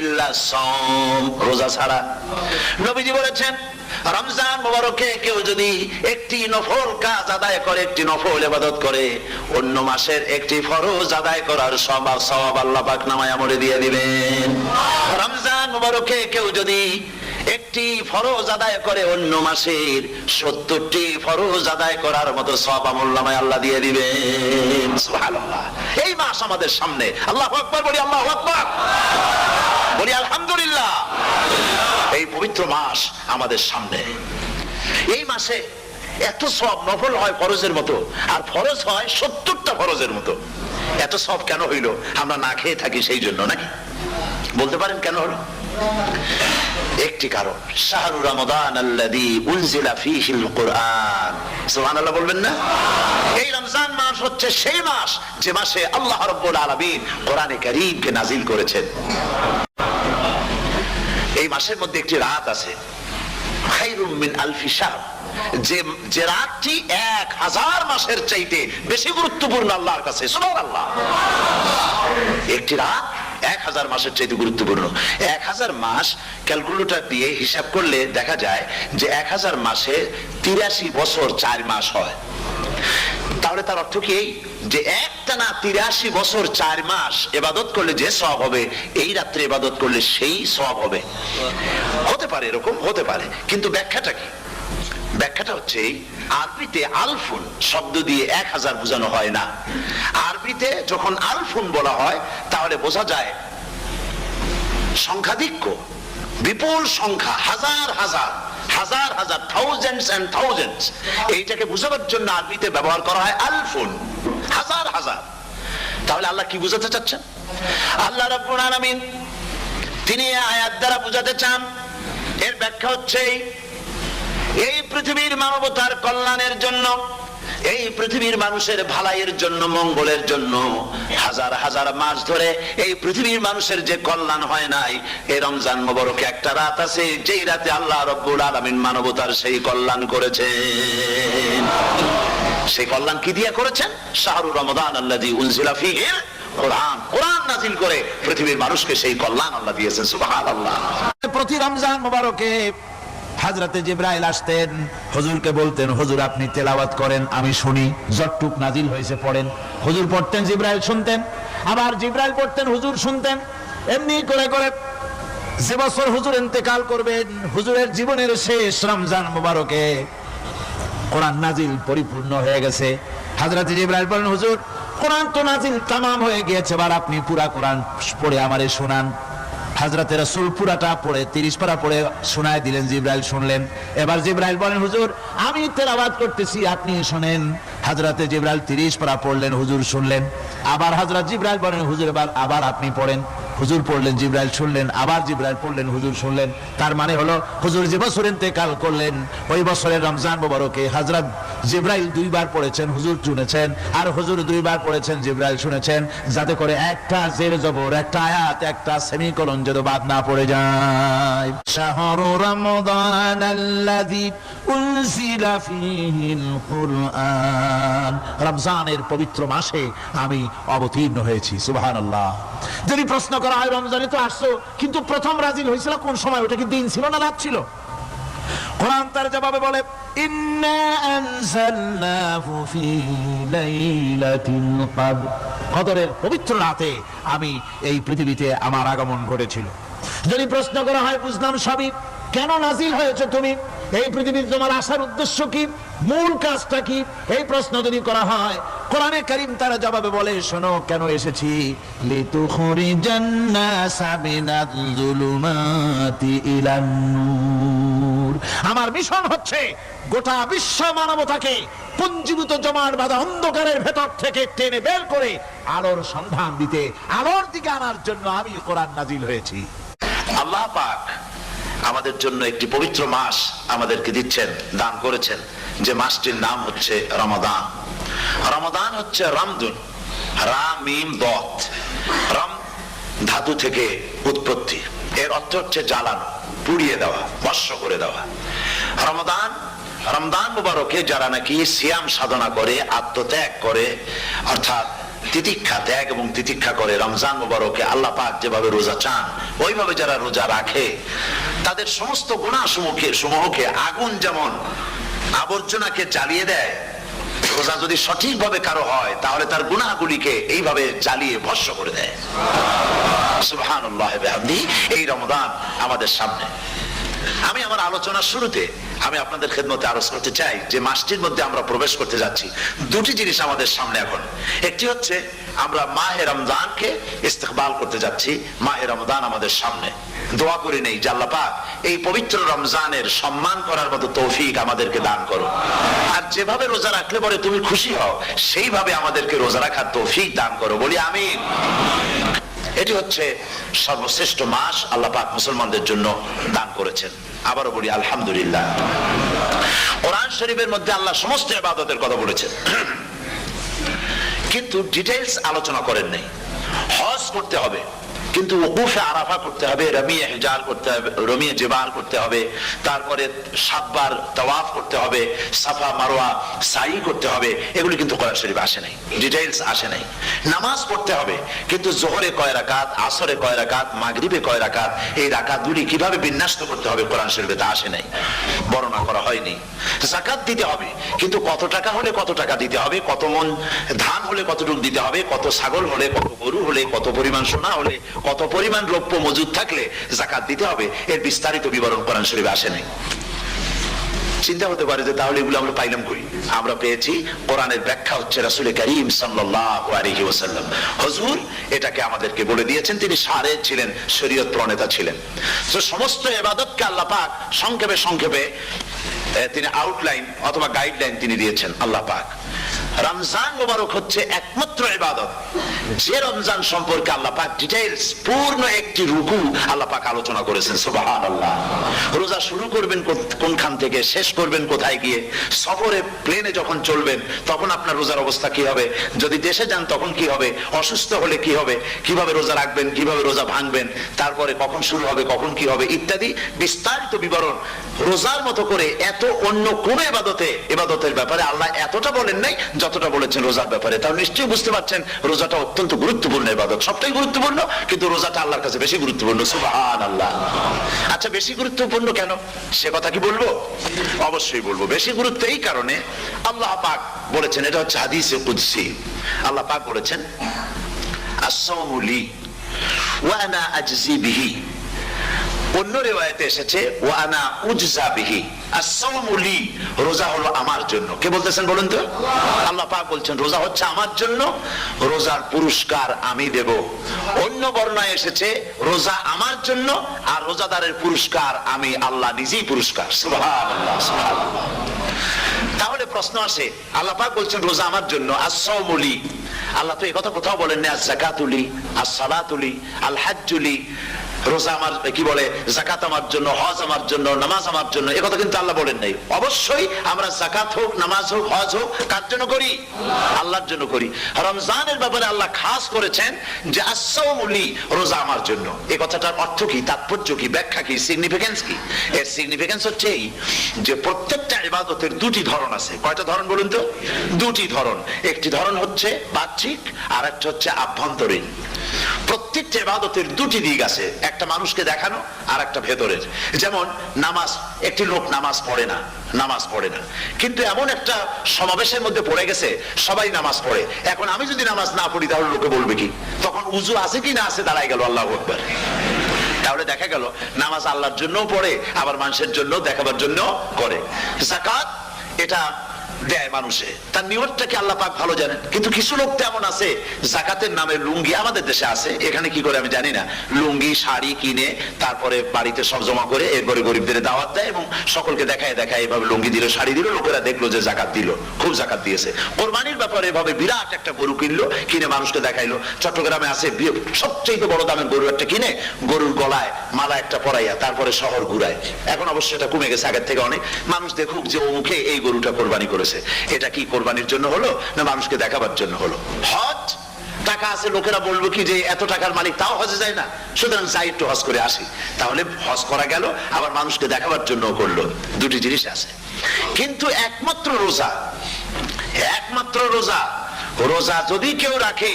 ইল্লা সাওম, রোজা ছাড়া। নবীজি বলেছেন রমজান মুবারকে কেউ যদি একটি নফল কাজ আদায় করে, একটি নফল ইবাদত করে, অন্য মাসের একটি ফরজ আদায় করার সওয়াব আল্লাহ পাক নামায় আমলে দিয়ে দিবেন। রমজান মুবারকে কেউ যদি একটি ফরজ আদায় করে, অন্য মাসের 70টি ফরজ আদায় করার মতো সওয়াব আমলনামায় আল্লাহ দিয়ে দিবেন। সুবহানাল্লাহ। এই মাস আমাদের সামনে। আল্লাহু আকবার বলি, আল্লাহু আকবার বলি, আলহামদুলিল্লাহ। এই পবিত্র মাস আমাদের সামনে। এই মাসে এত সওয়াব, নফল হয় ফরজের মতো, আর ফরজ হয় 70টা ফরজের মতো। এত সওয়াব কেন হইল? আমরা না খেয়ে থাকি সেই জন্য নাকি? বলতে পারেন কেন হলো? একটি কারণ, শাহরু রমাদান আল্লাযী উনজিলা ফীহিল কুরআন। সুবহানাল্লাহ বলবেন না? এই রমজান মাস হচ্ছে সেই মাস যে মাসে আল্লাহ রাব্বুল আলামিন কোরআনে কারীমকে নাযিল করেছেন। এই মাসের মধ্যে একটি রাত আছে, খায়রুম মিন আলফি শাহর, যে রাতটি 1000 মাসের চাইতে বেশি গুরুত্বপূর্ণ আল্লাহর কাছে। সুবহানাল্লাহ। একটি রাত 1000 মাসের চাইতে গুরুত্বপূর্ণ। 1000 মাস ক্যালকুলেটর দিয়ে হিসাব করলে দেখা যায় যে 1000 মাসে 83 বছর 4 মাস হয়। তাহলে তার অর্থ কি? যে একটানা 83 বছর 4 মাস ইবাদত করলে যে সওয়াব হবে, এই রাত্রে ইবাদত করলে সেই সওয়াব হবে। হতে পারে, এরকম হতে পারে, কিন্তু ব্যাখ্যাটা কি? ব্যাখ্যাটা হচ্ছে আরবিতে আলফুন শব্দ দিয়ে 1000 বোঝানো হয় না। আরবিতে যখন আলফুন বলা হয় তাহলে বোঝা যায় সংখ্যাধিক্য, বিপুল সংখ্যা, হাজার হাজার হাজার হাজার, থাউজেন্ডস এন্ড থাউজেন্ডস। এইটাকে বোঝানোর জন্য আরবিতে ব্যবহার করা হয় আলফুন, হাজার হাজার। তাহলে আল্লাহ কি বোঝাতে চাচ্ছেন? আল্লাহ রাব্বুল আলামিন তিনি আয়াত দ্বারা বোঝাতে চান, এর ব্যাখ্যা হচ্ছে এই পৃথিবীর মানবতার কল্যাণের জন্য, এই পৃথিবীর মানুষের ভালাইয়ের জন্য, মঙ্গলের জন্য হাজার হাজার মাস ধরে এই পৃথিবীর মানুষের যে কল্যাণ হয় নাই, এই রমজান মুবারকে একটা রাত আছে যেই রাতে আল্লাহ রাব্বুল আলামিন মানবতার সেই কল্যাণ করেছেন। সেই কল্যাণ কি দিয়ে করেছেন? শাহরু রমাদান আল্লাযী উনজিলা ফীহিল কুরআন, কোরআন নাযিল করে পৃথিবীর মানুষকে সেই কল্যাণ আল্লাহ দিয়েছেন। সুবহানাল্লাহ। প্রতি রমজান মুবারকে হযরতে জিবরাইল আসতেন, হুজুরকে বলতেন, হুজুর আপনি তেলাওয়াত করেন, আমি শুনি, যতটুক নাজিল হয়েছে পড়েন। হুজুর পড়তেন, জিবরাইল শুনতেন, আবার জিবরাইল পড়তেন, হুজুর শুনতেন। এমনি করে করে যে বছর হুজুর ইন্তেকাল করবেন, হুজুরের জীবনের শেষ রমজান মুবারকে কোরআন নাজিল পরিপূর্ণ হয়ে গেছে। হযরতে জিবরাইল বলেন, হুজুর কোরআন তো নাজিল তামাম হয়ে গিয়েছে, এবার আপনি পুরা কোরআন পড়ে আমারে শোনান। হযরতে রাসূল পুরাটা পড়ে 30 পারা পড়ে শোনায় দিলেন, জিবরাইল শুনলেন। এবার জিবরাইল বলেন, হুজুর আমি তেলাওয়াত করতেছি, আপনি শুনেন। হযরতে জিবরাইল 30 পারা পড়লেন, হুজুর শুনলেন। আবার হযরত জিবরাইল বলেন, হুজুর আবার আপনি পড়েন। হুজুর পড়লেন, জিবরাইল শুনলেন, আবার জিবরাইল পড়লেন, হুজুর শুনলেন। তার মানে হলো হুজুর যে বছর ইন্তেকাল করলেন, ওই বছরের রমজান মুবারকে হযরত জিবরাইল 2 বার পড়েছেন, হুজুর শুনেছেন, আর হুজুর 2 বার পড়েছেন, জিবরাইল শুনেছেন, যাতে করে একটা জের জবর, একটা আয়াত, একটা সেমিকোলন যেন বাদ না পড়ে যায়। শাহরু রমাদান আল্লাযী উনজিলা ফীহিল কুরআন, রমজানের পবিত্র মাসে আমি অবতীর্ণ হয়েছি। সুবহানাল্লাহ। যদি প্রশ্ন করা হয় রমজানে তো আসছো, কিন্তু প্রথম নাজিল হয়েছিল কোন সময়? ওটা কি দিন ছিল না রাত ছিল? কোরআন তার জবাবে বলে, ইন্না আনজালনাহু ফি লাইলাতিল কদর, কদরের পবিত্র রাতে আমি এই পৃথিবীতে আমার আগমন ঘটেছিল। যদি প্রশ্ন করা হয় বুঝলাম সবই, কেন নাজিল হয়েছে তুমি? এই পৃথিবীর তোমার আসার উদ্দেশ্য কি? মূল কাজটা কি? এই প্রশ্ন যদি করা হয়, কোরআনে কারীম তার জবাবে বলে, শোনো কেন এসেছি। লিতুখরিজান নাসা মিনাজ যুলুমাতি ইলান নূর, আমার মিশন হচ্ছে গোটা বিশ্ব মানবতাকে পুঞ্জীভূত জমাট বাঁধা অন্ধকারের ভেতর থেকে টেনে বের করে আলোর সন্ধান দিতে, আলোর দিকে আনার জন্য আমি কোরআন নাজিল হয়েছি। আল্লাহ পাক আমাদের জন্য একটি পবিত্র মাস আমাদেরকে দিচ্ছেন, দান করেছেন, যে মাসটির নাম হচ্ছে রমাদান। রমাদান হচ্ছে রামদুন, রাম মিম দত, রাম ধাতু থেকে উৎপত্তি, এর অর্থ হচ্ছে জ্বালানো, পুড়িয়ে দেওয়া, ভস্ম করে দেওয়া। রমজান মুবারকে যারা নাকি সিয়াম সাধনা করে, আত্মত্যাগ করে, অর্থাৎ তিতিক্ষা, ত্যাগ এবং তিতিক্ষা করে রমজান মুবারকে আল্লাহ পাক যেভাবে রোজা চান, ওইভাবে যারা রোজা রাখে তাদের সমস্ত গুনাহ সমূহকে আগুন যেমন আবর্জনাকে জ্বালিয়ে দেয়, রোজা যদি সঠিকভাবে কারো হয় তাহলে তার গুনাহগুলিকে এইভাবে জ্বালিয়ে ভস্ম করে দেয়। সুবহানাল্লাহ বিহামদিহি। এই রমজান আমাদের সামনে। আমি আমার আলোচনার শুরুতে আমি আপনাদের খেদমতে আরজ করতে চাই যে মাসটির মধ্যে আমরা প্রবেশ করতে যাচ্ছি, দুটি জিনিস আমাদের সামনে এখন। একটি হচ্ছে আমরা মাহে রমজানকে ইস্তেকবাল করতে যাচ্ছি, মাহে রমজান আমাদের সামনে। দোয়া করে নেই যে আল্লাহ পাক এই পবিত্র রমজানের সম্মান করার মতো তৌফিক আমাদেরকে দান করো, আর যেভাবে রোজা রাখলে পরে তুমি খুশি হও সেইভাবে আমাদেরকে রোজা রাখার তৌফিক দান করো, বলি আমিন। এটি হচ্ছে সর্বশ্রেষ্ঠ মাস আল্লাহ পাক মুসলমানদের জন্য দান করেছেন। আবারও বলি আলহামদুলিল্লাহ। কোরআন শরীফের মধ্যে আল্লাহ সমস্ত ইবাদতের কথা বলেছেন, কিন্তু ডিটেইলস আলোচনা করেন নাই। হজ করতে হবে, কিন্তু ওকুফে আরাফা করতে হবে, রমিয়ে হিজার করতে হবে, রমিয়ে জিবাল করতে হবে, তারপরে 7 বার তাওয়াফ করতে হবে, সাফা মারওয়া সাই করতে হবে, এগুলি কিন্তু কোরআন শরীফে আসে নাই, ডিটেইলস আসে নাই। নামাজ পড়তে হবে, কিন্তু জোহরে কয় রাকাত, আসরে কয় রাকাত, মাগরিবে কয় রাকাত, এই রাকাতগুলি কিভাবে বিন্যস্ত করতে হবে কোরআন শরীফে তা আসে নাই, বর্ণনা করা হয়নি। যাকাত দিতে হবে, কিন্তু কত টাকা হলে কত টাকা দিতে হবে, কত মন ধান হলে কতটুকু দিতে হবে, কত ছাগল হলে, কত গরু হলে, কত পরিমাণ সোনা হলে, কত পরিমাণ দ্রব্য মজুদ থাকলে যাকাত দিতে হবে, এর বিস্তারিত বিবরণ কোরআন শরীফে আসে নাই। চিন্তা হতে পারে যে তাহলে এগুলো আমরা পাইলাম কই? আমরা পেয়েছি কোরআনের ব্যাখ্যা হচ্ছে রাসূল করিম সাল্লাল্লাহু আলাইহি ওয়াসাল্লাম, হুজুর এটাকে আমাদেরকে বলে দিয়েছেন। তিনি শারে ছিলেন, শরীয়ত প্রণেতা ছিলেন। তো সমস্ত ইবাদতকে আল্লাহ পাক সংক্ষেপে সংক্ষেপে তিনি আউটলাইন অথবা গাইডলাইন তিনি দিয়েছেন আল্লাহ পাক। রমজান মুবারক হচ্ছে একমাত্র ইবাদত যে রমজান সম্পর্কে আল্লাহ পাক ডিটেইলস পূর্ণ একটি রুকু আল্লাহ পাক আলোচনা করেছেন। সুবহানাল্লাহ। রোজা শুরু করবেন কোনখান থেকে, শেষ করবেন কোথায় গিয়ে, সফরে প্লেনে যখন চলবেন তখন আপনার রোজার অবস্থা কি হবে, যদি দেশে যান তখন কি হবে, অসুস্থ হলে কি হবে, কিভাবে রোজা রাখবেন, কিভাবে রোজা ভাঙবেন, তারপরে কখন শুরু হবে, কখন কি হবে ইত্যাদি বিস্তারিত বিবরণ। রোজার মতো করে এত অন্য কোন ইবাদতের ব্যাপারে আল্লাহ এতটা বলেন নাই যতটা বলেছেন রোজার ব্যাপারে। তাহলে নিশ্চয়ই বুঝতে পারছেন রোজাটা অত্যন্ত গুরুত্বপূর্ণ ইবাদত, সবটাই গুরুত্বপূর্ণ, কিন্তু রোজাটা আল্লাহর কাছে বেশি গুরুত্বপূর্ণ। সুবহানাল্লাহ। আচ্ছা, বেশি গুরুত্বপূর্ণ কেন সে কথা কি বলবো? অবশ্যই বলবো। বেশি গুরুত্ব এই কারণে আল্লাহ পাক বলেছেন, এটা হচ্ছে হাদিসে কুদসি। আল্লাহ পাক বলেছেন আস-সাওমু লি ওয়া আনা আজজি বিহি। অন্য রিওয়ায়াতে এসেছে ওয়া আনা উজজা বিহি। আস-সাওমু লি, রোজা হলো আমার জন্য। কে বলতেছেন বলুন তো? আল্লাহ পাক বলছেন রোজা হচ্ছে আমার জন্য, রোজার পুরস্কার আমি দেব। অন্য বর্ণনায় এসেছে রোজা আমার জন্য আর রোজাদারের পুরস্কার আমি আল্লাহ নিজেই পুরস্কার। সুবহানাল্লাহ, সুবহানাল্লাহ। তাহলে প্রশ্ন আসে, আল্লাহ পাক বলছেন রোজা আমার জন্য, আস-সাওমু লি। আল্লাহ তো এই কথা কোথাও বলেন না আস-যাকাতু লি, আস-সালাতু লি, আল-হাজ্জু লি। রোজা আমার কি বলে, যাকাত আমার জন্য, হজ আমার জন্য, নামাজ আমার জন্য, এই কথা কিন্তু আল্লাহ বলেন নাই। অবশ্যই আমরা যাকাত হোক, নামাজ হোক, হজ হোক কার জন্য করি? আল্লাহর জন্য করি। রমজানের ব্যাপারে আল্লাহ খাস করেছেন যে আস-সাওমু লি, রোজা আমার জন্য। এই কথাটার অর্থ কি, তাৎপর্য কি, ব্যাখ্যা কি, সিগনিফিকেন্স কি? এর সিগনিফিকেন্স হচ্ছে এই যে প্রত্যেকটা ইবাদতের দুটি ধরন আছে। কয়টা ধরন বলুন তো? দুটি ধরন। একটি ধরন হচ্ছে বাহ্যিক আর একটা হচ্ছে আভ্যন্তরীণ। প্রত্যেকটা ইবাদতের দুটি দিক আছে, একটা মানুষকে দেখানো আর একটা ভেতরের। যেমন নামাজ, একটি লোক নামাজ পড়ে না, কিন্তু এমন একটা সমাবেশের মধ্যে পড়ে গেছে সবাই নামাজ পড়ে। এখন আমি যদি নামাজ না পড়ি তাহলে লোকে বলবে কি? তখন উযু আছে কি না আছে দাঁড়ায় গেল, আল্লাহু আকবার। তাহলে দেখা গেল নামাজ আল্লাহর জন্য পড়ে, আবার মানুষের জন্য দেখাবার জন্য করে। যাকাত এটা দেয় মানুষে, তার নিয়তটাকে আল্লাহ পাক ভালো জানেন। কিন্তু কিছু লোক তেমন আছে যাকাতের নামে লুঙ্গি, আমাদের দেশে আছে, এখানে কি করে আমি জানি না, লুঙ্গি শাড়ি কিনে তারপরে বাড়িতে সব জমা করে এরপরে গরিবদের দাওয়াত দেয় এবং সকলকে দেখায় এভাবে লুঙ্গি দিল, শাড়ি দিল, লোকেরা দেখলো যে যাকাত দিল, খুব যাকাত দিয়েছে। কোরবানির ব্যাপারে এভাবে বিরাট একটা গরু কিনলো, কিনে মানুষকে দেখাইলো। চট্টগ্রামে আছে সবচেয়ে বড় দামের গরু একটা কিনে গরুর গলায় মালা একটা পরাইয়া তারপরে শহর ঘুরায়। এখন অবশ্যই এটা কমে গেছে আগের থেকে অনেক। মানুষ দেখুক যে ও মুখে এই গরুটা কোরবানি করেছে। এটা কি কোরবানির জন্য হলো না মানুষকে দেখাবার জন্য হলো? হজ, টাকা আছে, লোকেরা বলবো কি যে এত টাকার মালিক তাও হজে যায় না, সুতরাং যাই একটু হজ করে আসি। তাহলে হজ করা গেল, আবার মানুষকে দেখাবার জন্য করলো। দুটি জিনিস আছে। কিন্তু একমাত্র রোজা রোজা যদি কেউ রাখে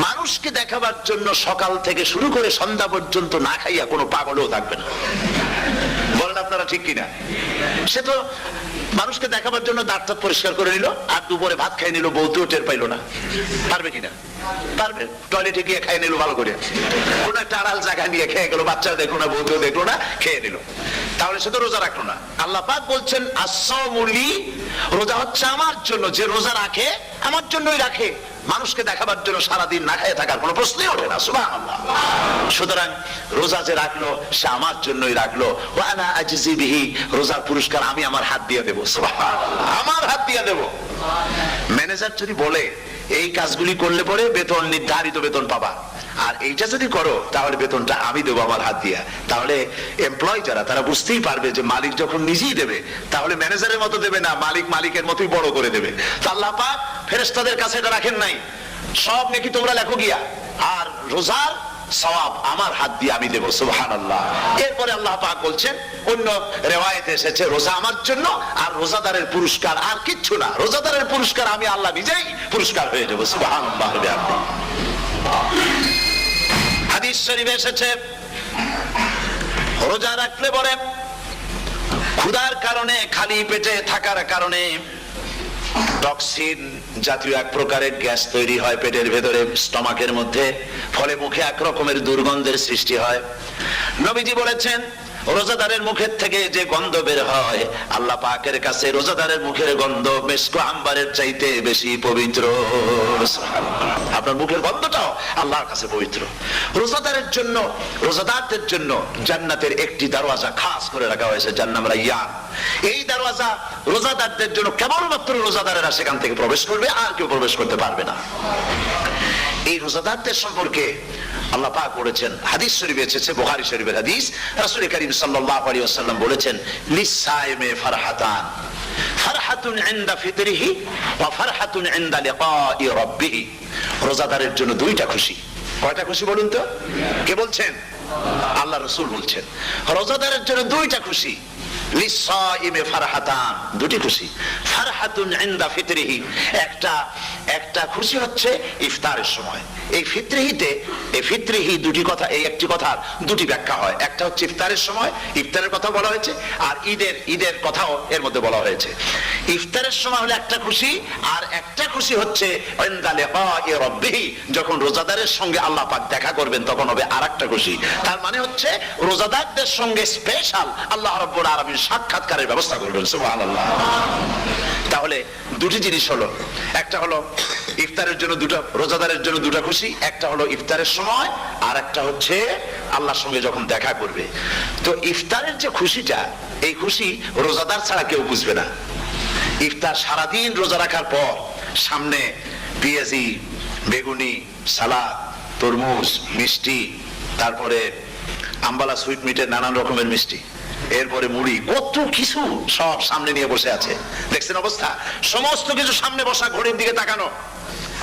মানুষকে দেখাবার জন্য সকাল থেকে শুরু করে সন্ধ্যা পর্যন্ত না খাইয়া কোনো পাগলও থাকবে না। বলেন আপনারা ঠিক কিনা? সে তো মানুষকে দেখাবার জন্য দাঁত টাত পরিষ্কার করে নিল আর দুপুরে ভাত খাই নিল, বউতেও টের পাইল না। পারবে কিনা? পারবে। টয়লেটে গিয়ে খাই নিল ভালো করে, কোন একটা আড়াল জায়গা নিয়ে খেয়ে গেল, বাচ্চা দেখলো না, বউতেও দেখলো না, খেয়ে নিল, তাহলে সে তো রোজা রাখলো না। আল্লাহ পাক বলছেন আস-সাওমু লি, রোজা হচ্ছে আমার জন্য। যে রোজা রাখে আমার জন্যই রাখে, মানুষকে দেখাবার জন্য সারাদিন না খেয়ে থাকার কোনো প্রশ্নই ওঠে না। সুবহানাল্লাহ। সুতরাং রোজা যে রাখলো সে আমার জন্যই রাখলো। ওয়া আনা আজজি বিহি, রোজার পুরস্কার আমি আমার হাত দিয়ে দেব। সুবহানাল্লাহ, আমার হাত দিয়ে দেব। ম্যানেজার যদি বলে এই কাজগুলি করলে পরে বেতন, নির্ধারিত বেতন পাবা, আর এইটা যদি করো তাহলে বেতনটা আমি দেবো আমার হাত দিয়া, তাহলে এমপ্লয় যারা তারা বুঝতেই পারবে যে মালিক যখন নিজেই দেবে তাহলে ম্যানেজারের মতো দেবে না, মালিক মালিকের মতোই বড় করে দেবে। তো আল্লাহ পাক ফেরেশতাদের কাছে এটা রাখেন নাই, সব নাকি তোমরা লেখো গিয়া, আর রোজার সওয়াব আমার হাত দিয়ে আমি দেব। সুবহানাল্লাহ। এরপরে আল্লাহ পাক বলছেন, অন্য রিওয়ায়াতে এসেছে রোজা আমার জন্য, আর রোজাদারের পুরস্কার আর কিচ্ছু না, রোজাদারের পুরস্কার আমি আল্লাহ নিজেই পুরস্কার হয়ে যাব। সুবহানাল্লাহ। হাদিস শরীফে এসেছে রোজা রাখলে পরে ক্ষুধার কারণে, খালি পেটে থাকার কারণে টক্সিন জাতীয় এক প্রকারের গ্যাস তৈরি হয় পেটের ভেতরে, স্টমাকের মধ্যে, ফলে মুখে এক রকমের দুর্গন্ধের সৃষ্টি হয়। নবীজি বলেছেন রোজাদারের মুখের থেকে যে গন্ধ বের হয় আল্লাহ পাকের কাছে রোজাদারের মুখের গন্ধ মেশক আম্বারের চাইতে বেশি পবিত্র। আপনার মুখের গন্ধটাও আল্লাহর কাছে পবিত্র। রোজাদারের জন্য, রোজাদারদের জন্য জান্নাতের একটি দরওয়াজা খাস করে রাখা হয়েছে, যার নাম রায়্যান। এই দরওয়াজা রোজাদারদের জন্য, কেবলমাত্র রোজাদারেরা সেখান থেকে প্রবেশ করবে, আর কেউ প্রবেশ করতে পারবে না। এই রোজাদারদের সম্পর্কে আল্লাহ পাক বলেছেন, হাদিস শরীফে এসেছে, বুখারী শরীফের হাদিস, রাসূল করিম সাল্লাল্লাহু আলাইহি ওয়াসাল্লাম বলেছেন লিস-সাইমি ফারহাতান, ফারহাতুন ইনদা ফিতরিহি ওয়া ফারহাতুন ইনদা লিকাই রাব্বিহি। রোজাদারের জন্য দুইটা খুশি। কয়টা খুশি বলুন তো? কে বলছেন? আল্লাহ রাসূল বলছেন রোজাদারের জন্য দুইটা খুশি। লিস-সাইমি ফারহাতান, দুটি খুশি। ফারহাতুন ইনদা ফিতরিহি, একটা খুশি হচ্ছে ইফতারের সময়। এই ফিতরিহিতে, এই ফিতরিহি দুটি কথা, এই একটি কথার দুটি ব্যাখ্যা হয়। একটা হচ্ছে ইফতারের সময়, ইফতারের কথা বলা হয়েছে, আর ঈদের কথাও এর মধ্যে বলা হয়েছে। ইফতারের সময় হলো একটা খুশি, আর একটা খুশি হচ্ছে ইনদা লিকাই রাব্বিহি, যখন রোজাদারের সঙ্গে আল্লাহ পাক দেখা করবেন তখন হবে আরেকটা খুশি। তার মানে হচ্ছে রোজাদারদের সঙ্গে স্পেশাল আল্লাহ রাব্বুল আলামিন সাক্ষাৎকারের ব্যবস্থা করবেন। সুবহানাল্লাহ। তাহলে দুটি জিনিস হলো, একটা হলো ইফতারের জন্য দুটো, রোজাদারের জন্য দুটো খুশি, একটা হলো ইফতারের সময়, আর একটা হচ্ছে আল্লাহর সঙ্গে যখন দেখা করবে। তো ইফতারের যে খুশিটা, এই খুশি রোজাদার ছাড়া কেউ বুঝবে না। ইফতার সারাদিন রোজা রাখার পর সামনে পেঁয়াজি, বেগুনি, সালাদ, তরমুজ, মিষ্টি, তারপরে আম্বালা সুইট মিটের নানান রকমের মিষ্টি, এরপরে মুড়ি, কত কিছু সব সামনে নিয়ে বসে আছে। দেখছেন অবস্থা? সমস্ত কিছু সামনে বসা, ঘড়ির দিকে তাকানো।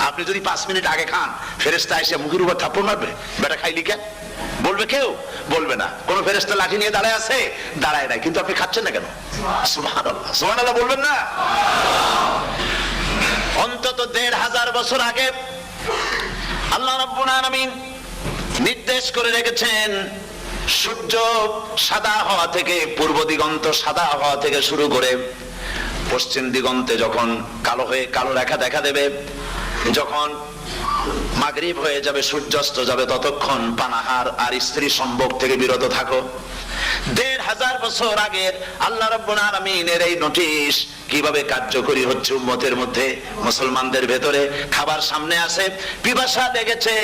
আপনি যদি 5 মিনিট আগে খান, ফেরেশতা এসে মুখের উপর থাপ্পড় মারবে, বেটা খাইলি কেন? বলবে কেউ? বলবে না। কোন ফেরেশতা লাঠি নিয়ে দাঁড়ায় আছে? দাঁড়ায় নাই, কিন্তু আপনি খাচ্ছেন না কেন? সুবহানাল্লাহ, সুবহানাল্লাহ বলবেন না? অন্তত 1500 বছর আগে আল্লাহ রাব্বুল আলামিন নির্দেশ করে রেখেছেন, সূর্য সাদা হওয়া থেকে, পূর্ব দিগন্ত সাদা হওয়া থেকে শুরু করে পশ্চিম দিগন্তে যখন কালো রেখা দেখা দেবে, যখন মাগরিব হয়ে যাবে, সূর্যাস্ত যাবে, ততক্ষণ পানাহার আর স্ত্রী সম্ভোগ থেকে বিরত থাকো। 1500 বছর আগের আল্লাহ রাব্বুল আলামিনের এই নোটিশ কিভাবে কার্যকরী হচ্ছে উম্মতের মধ্যে, মুসলমানদের ভেতরে। খাবার সামনে আছে, পিপাসা লেগেছে,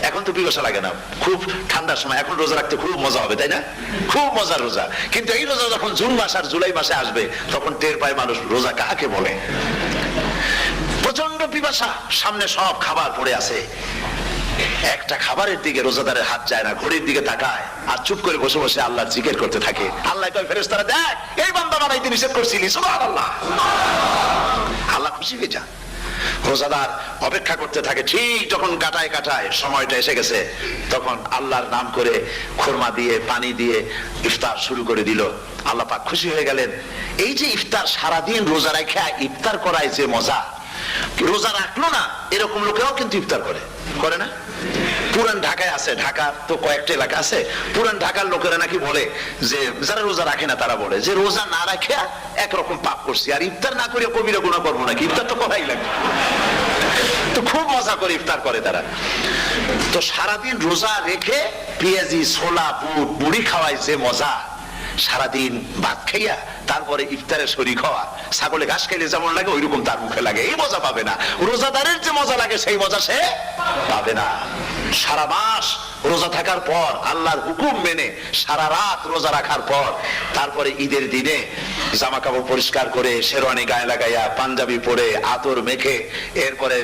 এখন তো পিপাসা লাগে না, খুব ঠান্ডার সময়, এখন রোজা রাখতে খুব মজা হবে, তাই না? খুব মজার রোজা। কিন্তু এই রোজা যখন জুন মাস আর জুলাই মাসে আসবে, তখন টের পায় মানুষ রোজা কাকে বলে। প্রচন্ড পিপাসা, সামনে সব খাবার পড়ে আছে, একটা খাবারের দিকে রোজাদারের হাত যায় না, ঘড়ির দিকে তাকায় আর চুপ করে বসে বসে আল্লাহর জিকির করতে থাকে। আল্লাহ কয় ফেরেশতারা, দেখ এই বান্দা বানাইতে নিষেধ করছিলি, সুবহানাল্লাহ। আল্লাহ খুশি হয়ে যায়। রোজাদার অপেক্ষা করতে থাকে, ঠিক যখন কাটায় সময়টা এসে গেছে, তখন আল্লাহর নাম করে খুরমা দিয়ে, পানি দিয়ে ইফতার শুরু করে দিল। আল্লাহ পাক খুশি হয়ে গেলেন। এই যে ইফতার, সারাদিন রোজা রাখা ইফতার করায় যে মজা, রোজা রাখলো না এরকম লোকেরাও কিন্তু ইফতার করে, করে না? পুরান ঢাকায় আছে, ঢাকার তো কয়েকটা এলাকা আছে, পুরান ঢাকার লোকেরা নাকি বলে যে যারা রোজা রাখে না তারা বলে যে রোজা না রাখে একরকম পাপ করছি, আর ইফতার না করে কবিরা গুনাহ করবো নাকি, ইফতার তো করাই লাগবে। তো খুব মজা করে ইফতার করে তারা। তো সারাদিন রোজা রেখে পেঁয়াজি ছোলা বুট মুড়ি খাওয়ায় যে মজা, সারাদিন ভাত খাইয়া তারপরে ইফতারে শরীক হওয়া, ছাগলে ঘাস খাইলে যেমন লাগে ওইরকম তার মুখে লাগে, এই মজা পাবে না। রোজাদারের যে মজা লাগে সেই মজা সে পাবে না। সারা মাস রোজা থাকার পর আল্লাহর হুকুম মেনে সারা রাত রোজা রাখার পর তারপরে ঈদের দিনে জামা কাপড় পরিষ্কার করে শেরওয়ানি গায়ে লাগাইয়া পাঞ্জাবি পরে আতর মেখে এরপরে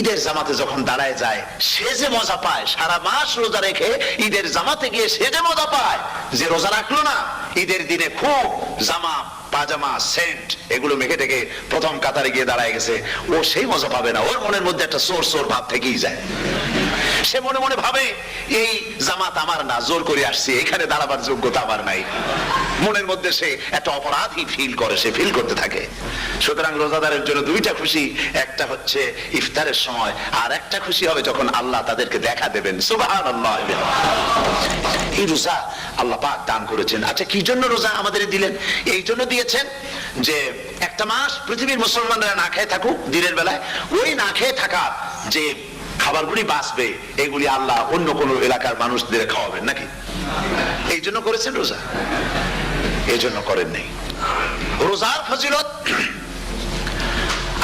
ঈদের জামাতে যখন দাঁড়ায় যায় সে যে মজা পায়, সারা মাস রোজা রেখে ঈদের জামাতে গিয়ে সে যে মজা পায়, যে রোজা রাখলো না ঈদের দিনে খুব জামা পাজামা সেন্ট এগুলো মেখে টেকে প্রথম কাতারে গিয়ে দাঁড়ায় গেছে, ও সেই মজা পাবে না। ওর মনের মধ্যে একটা সোর সোর ভাব থেকেই যায়। সে মনে মনে ভাবে এই জামাত আমার না, জোর করে আসছি, এখানে দাঁড়াবার যোগ্যতা আমার নাই। মনের মধ্যে সে একটা অপরাধী ফিল করে, সে ফিল করতে থাকে। সুতরাং রোজাদারের জন্য দুইটা খুশি, একটা হচ্ছে ইফতারের সময়, আর একটা খুশি হবে যখন আল্লাহ তাদেরকে দেখা দেবেন। সুবহানাল্লাহ। এই রোজা আল্লাহ পাক দান করেছেন। আচ্ছা কি জন্য রোজা আমাদের দিলেন? এই জন্য দিয়েছেন যে একটা মাস পৃথিবীর মুসলমানরা না খেয়ে থাকুক দিনের বেলায়, ওই না খেয়ে থাকা যে খাবারগুলি বাঁচবে এগুলি আল্লাহ অন্য কোন এলাকার মানুষদের খাওয়াবেন নাকি? এই জন্য করেছেন রোজা, এই জন্য করেন নাই। রোজার ফজিলত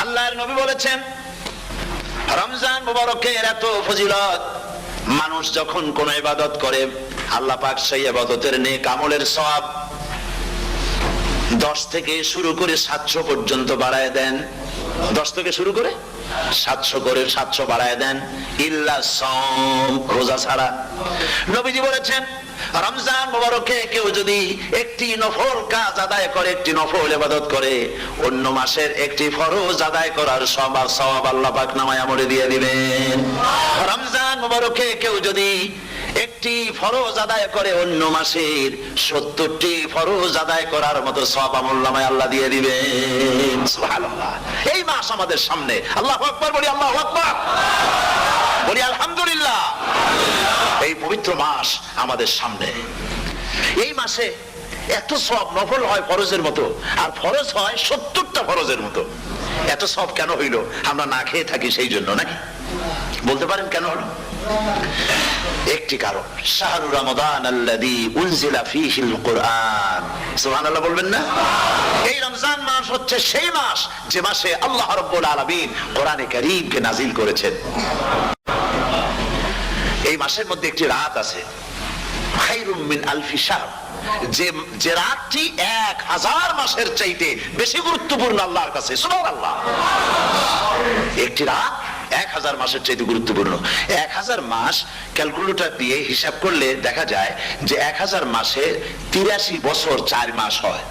আল্লাহর নবী বলেছেন, রমজান মুবারকের এত ফজিলত, মানুষ যখন কোন ইবাদত করে আল্লাহ পাক সেই ইবাদতের নেক আমলের সওয়াব 10 থেকে শুরু করে 700 পর্যন্ত বাড়ায় দেন। 10 থেকে শুরু করে 700 করে 700 বাড়ায় দেন, ইল্লা সাওম, রোজা ছাড়া। নবীজি বলেছেন রমজান মুবারকে কেউ যদি একটি নফল কাজ আদায় করে, একটি নফল ইবাদত করে, অন্য মাসের একটি ফরজ আদায় করার সওয়াব আল্লাহ পাক নামায়ে আমলে দিয়ে দিবেন। রমজান মুবারকে কেউ যদি একটি ফরজ আদায় করে, অন্য মাসের 70টি ফরজ আদায় করার মতো সওয়াব আমলনামায় আল্লাহ দিয়ে দিবেন। সুবহানাল্লাহ। এই মাস আমাদের সামনে, আল্লাহু আকবার বলি, আল্লাহু আকবার বলি, আলহামদুলিল্লাহ। এই পবিত্র মাস আমাদের সামনে, এই মাসে এত সওয়াব, নফল হয় ফরজের মতো আর ফরজ হয় 70টা ফরজের মতো। এত সওয়াব কেন হইল? আমরা না খেয়ে থাকি সেই জন্য নাকি? বলতে পারেন কেন হলো? একটি কারণ, শাহরু রমাদান আল্লাযী উনজিলা ফীহিল কুরআন। সুবহানাল্লাহ বলবেন না? এই রমজান মাস হচ্ছে সেই মাস যে মাসে আল্লাহ রাব্বুল আলামিন কোরআনে কারীমকে নাযিল করেছেন। এই মাসের মধ্যে একটি রাত আছে, খায়রুম মিন আলফি শাহর, যে রাতটি 1000 মাসের চাইতে বেশি গুরুত্বপূর্ণ আল্লাহর কাছে। সুবহানাল্লাহ। একটি রাত 1000 মাসের চাইতে গুরুত্বপূর্ণ। 1000 মাস ক্যালকুলেটর দিয়ে হিসাব করলে দেখা যায় যে 1000 মাসে 83 বছর 4 মাস হয়।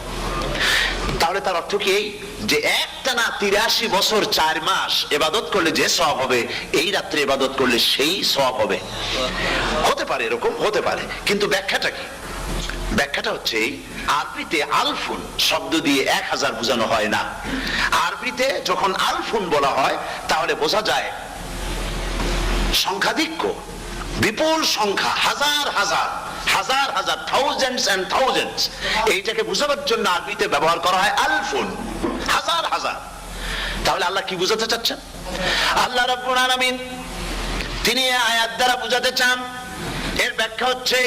তাহলে তার অর্থ কি এই যে একটানা 83 বছর 4 মাস ইবাদত করলে যে সওয়াব হবে, এই রাত্রে ইবাদত করলে সেই সওয়াব হবে। হতে পারে, এরকম হতে পারে, কিন্তু ব্যাখ্যাটা কি? ব্যাখ্যাটা হচ্ছে আরবিতে আলফুন শব্দ দিয়ে 1000 বোঝানো হয় না। আরবিতে যখন আলফুন বলা হয় তাহলে বোঝা যায় সংখ্যাধিক্য, বিপুল সংখ্যা, হাজার হাজার হাজার হাজার, থাউজেন্ডস এন্ড থাউজেন্ডস। এইটাকে বোঝানোর জন্য আরবিতে ব্যবহার করা হয় আলফুন, হাজার হাজার। তাহলে আল্লাহ কি বোঝাতে চাচ্ছেন? আল্লাহ রাব্বুল আলামিন তিনি আয়াত দ্বারা বোঝাতে চান, এর ব্যাখ্যা হচ্ছে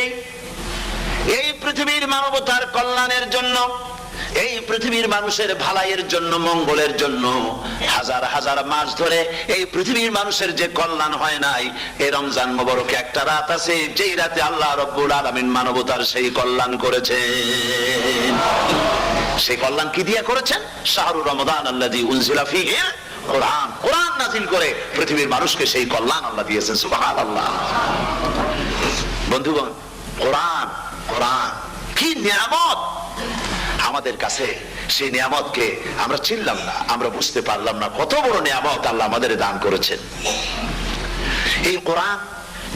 এই পৃথিবীর মানবতার কল্যাণের জন্য, এই পৃথিবীর মানুষের ভালাইয়ের জন্য, মঙ্গলের জন্য হাজার হাজার মাস ধরে এই পৃথিবীর মানুষের যে কল্যাণ হয় নাই, এই রমজান মুবারকে একটা রাত আছে যেই রাতে আল্লাহ রাব্বুল আলামিন মানবতার সেই কল্যাণ করেছেন। সেই কল্যাণ কি দিয়ে করেছেন? শাহরু রমাদান আল্লাযী উনজিলা ফীহিল কুরআন, কোরআন নাযিল করে পৃথিবীর মানুষকে সেই কল্যাণ আল্লাহ দিয়েছেন। সুবহানাল্লাহ। বন্ধুগণ, কোরআন, কোরআন কি নিয়ামত আমাদের কাছে! সেই নিয়ামতকে আমরা চিনলাম না, আমরা বুঝতে পারলাম না কত বড় নিয়ামত আল্লাহ আমাদের দান করেছেন। এই কোরআন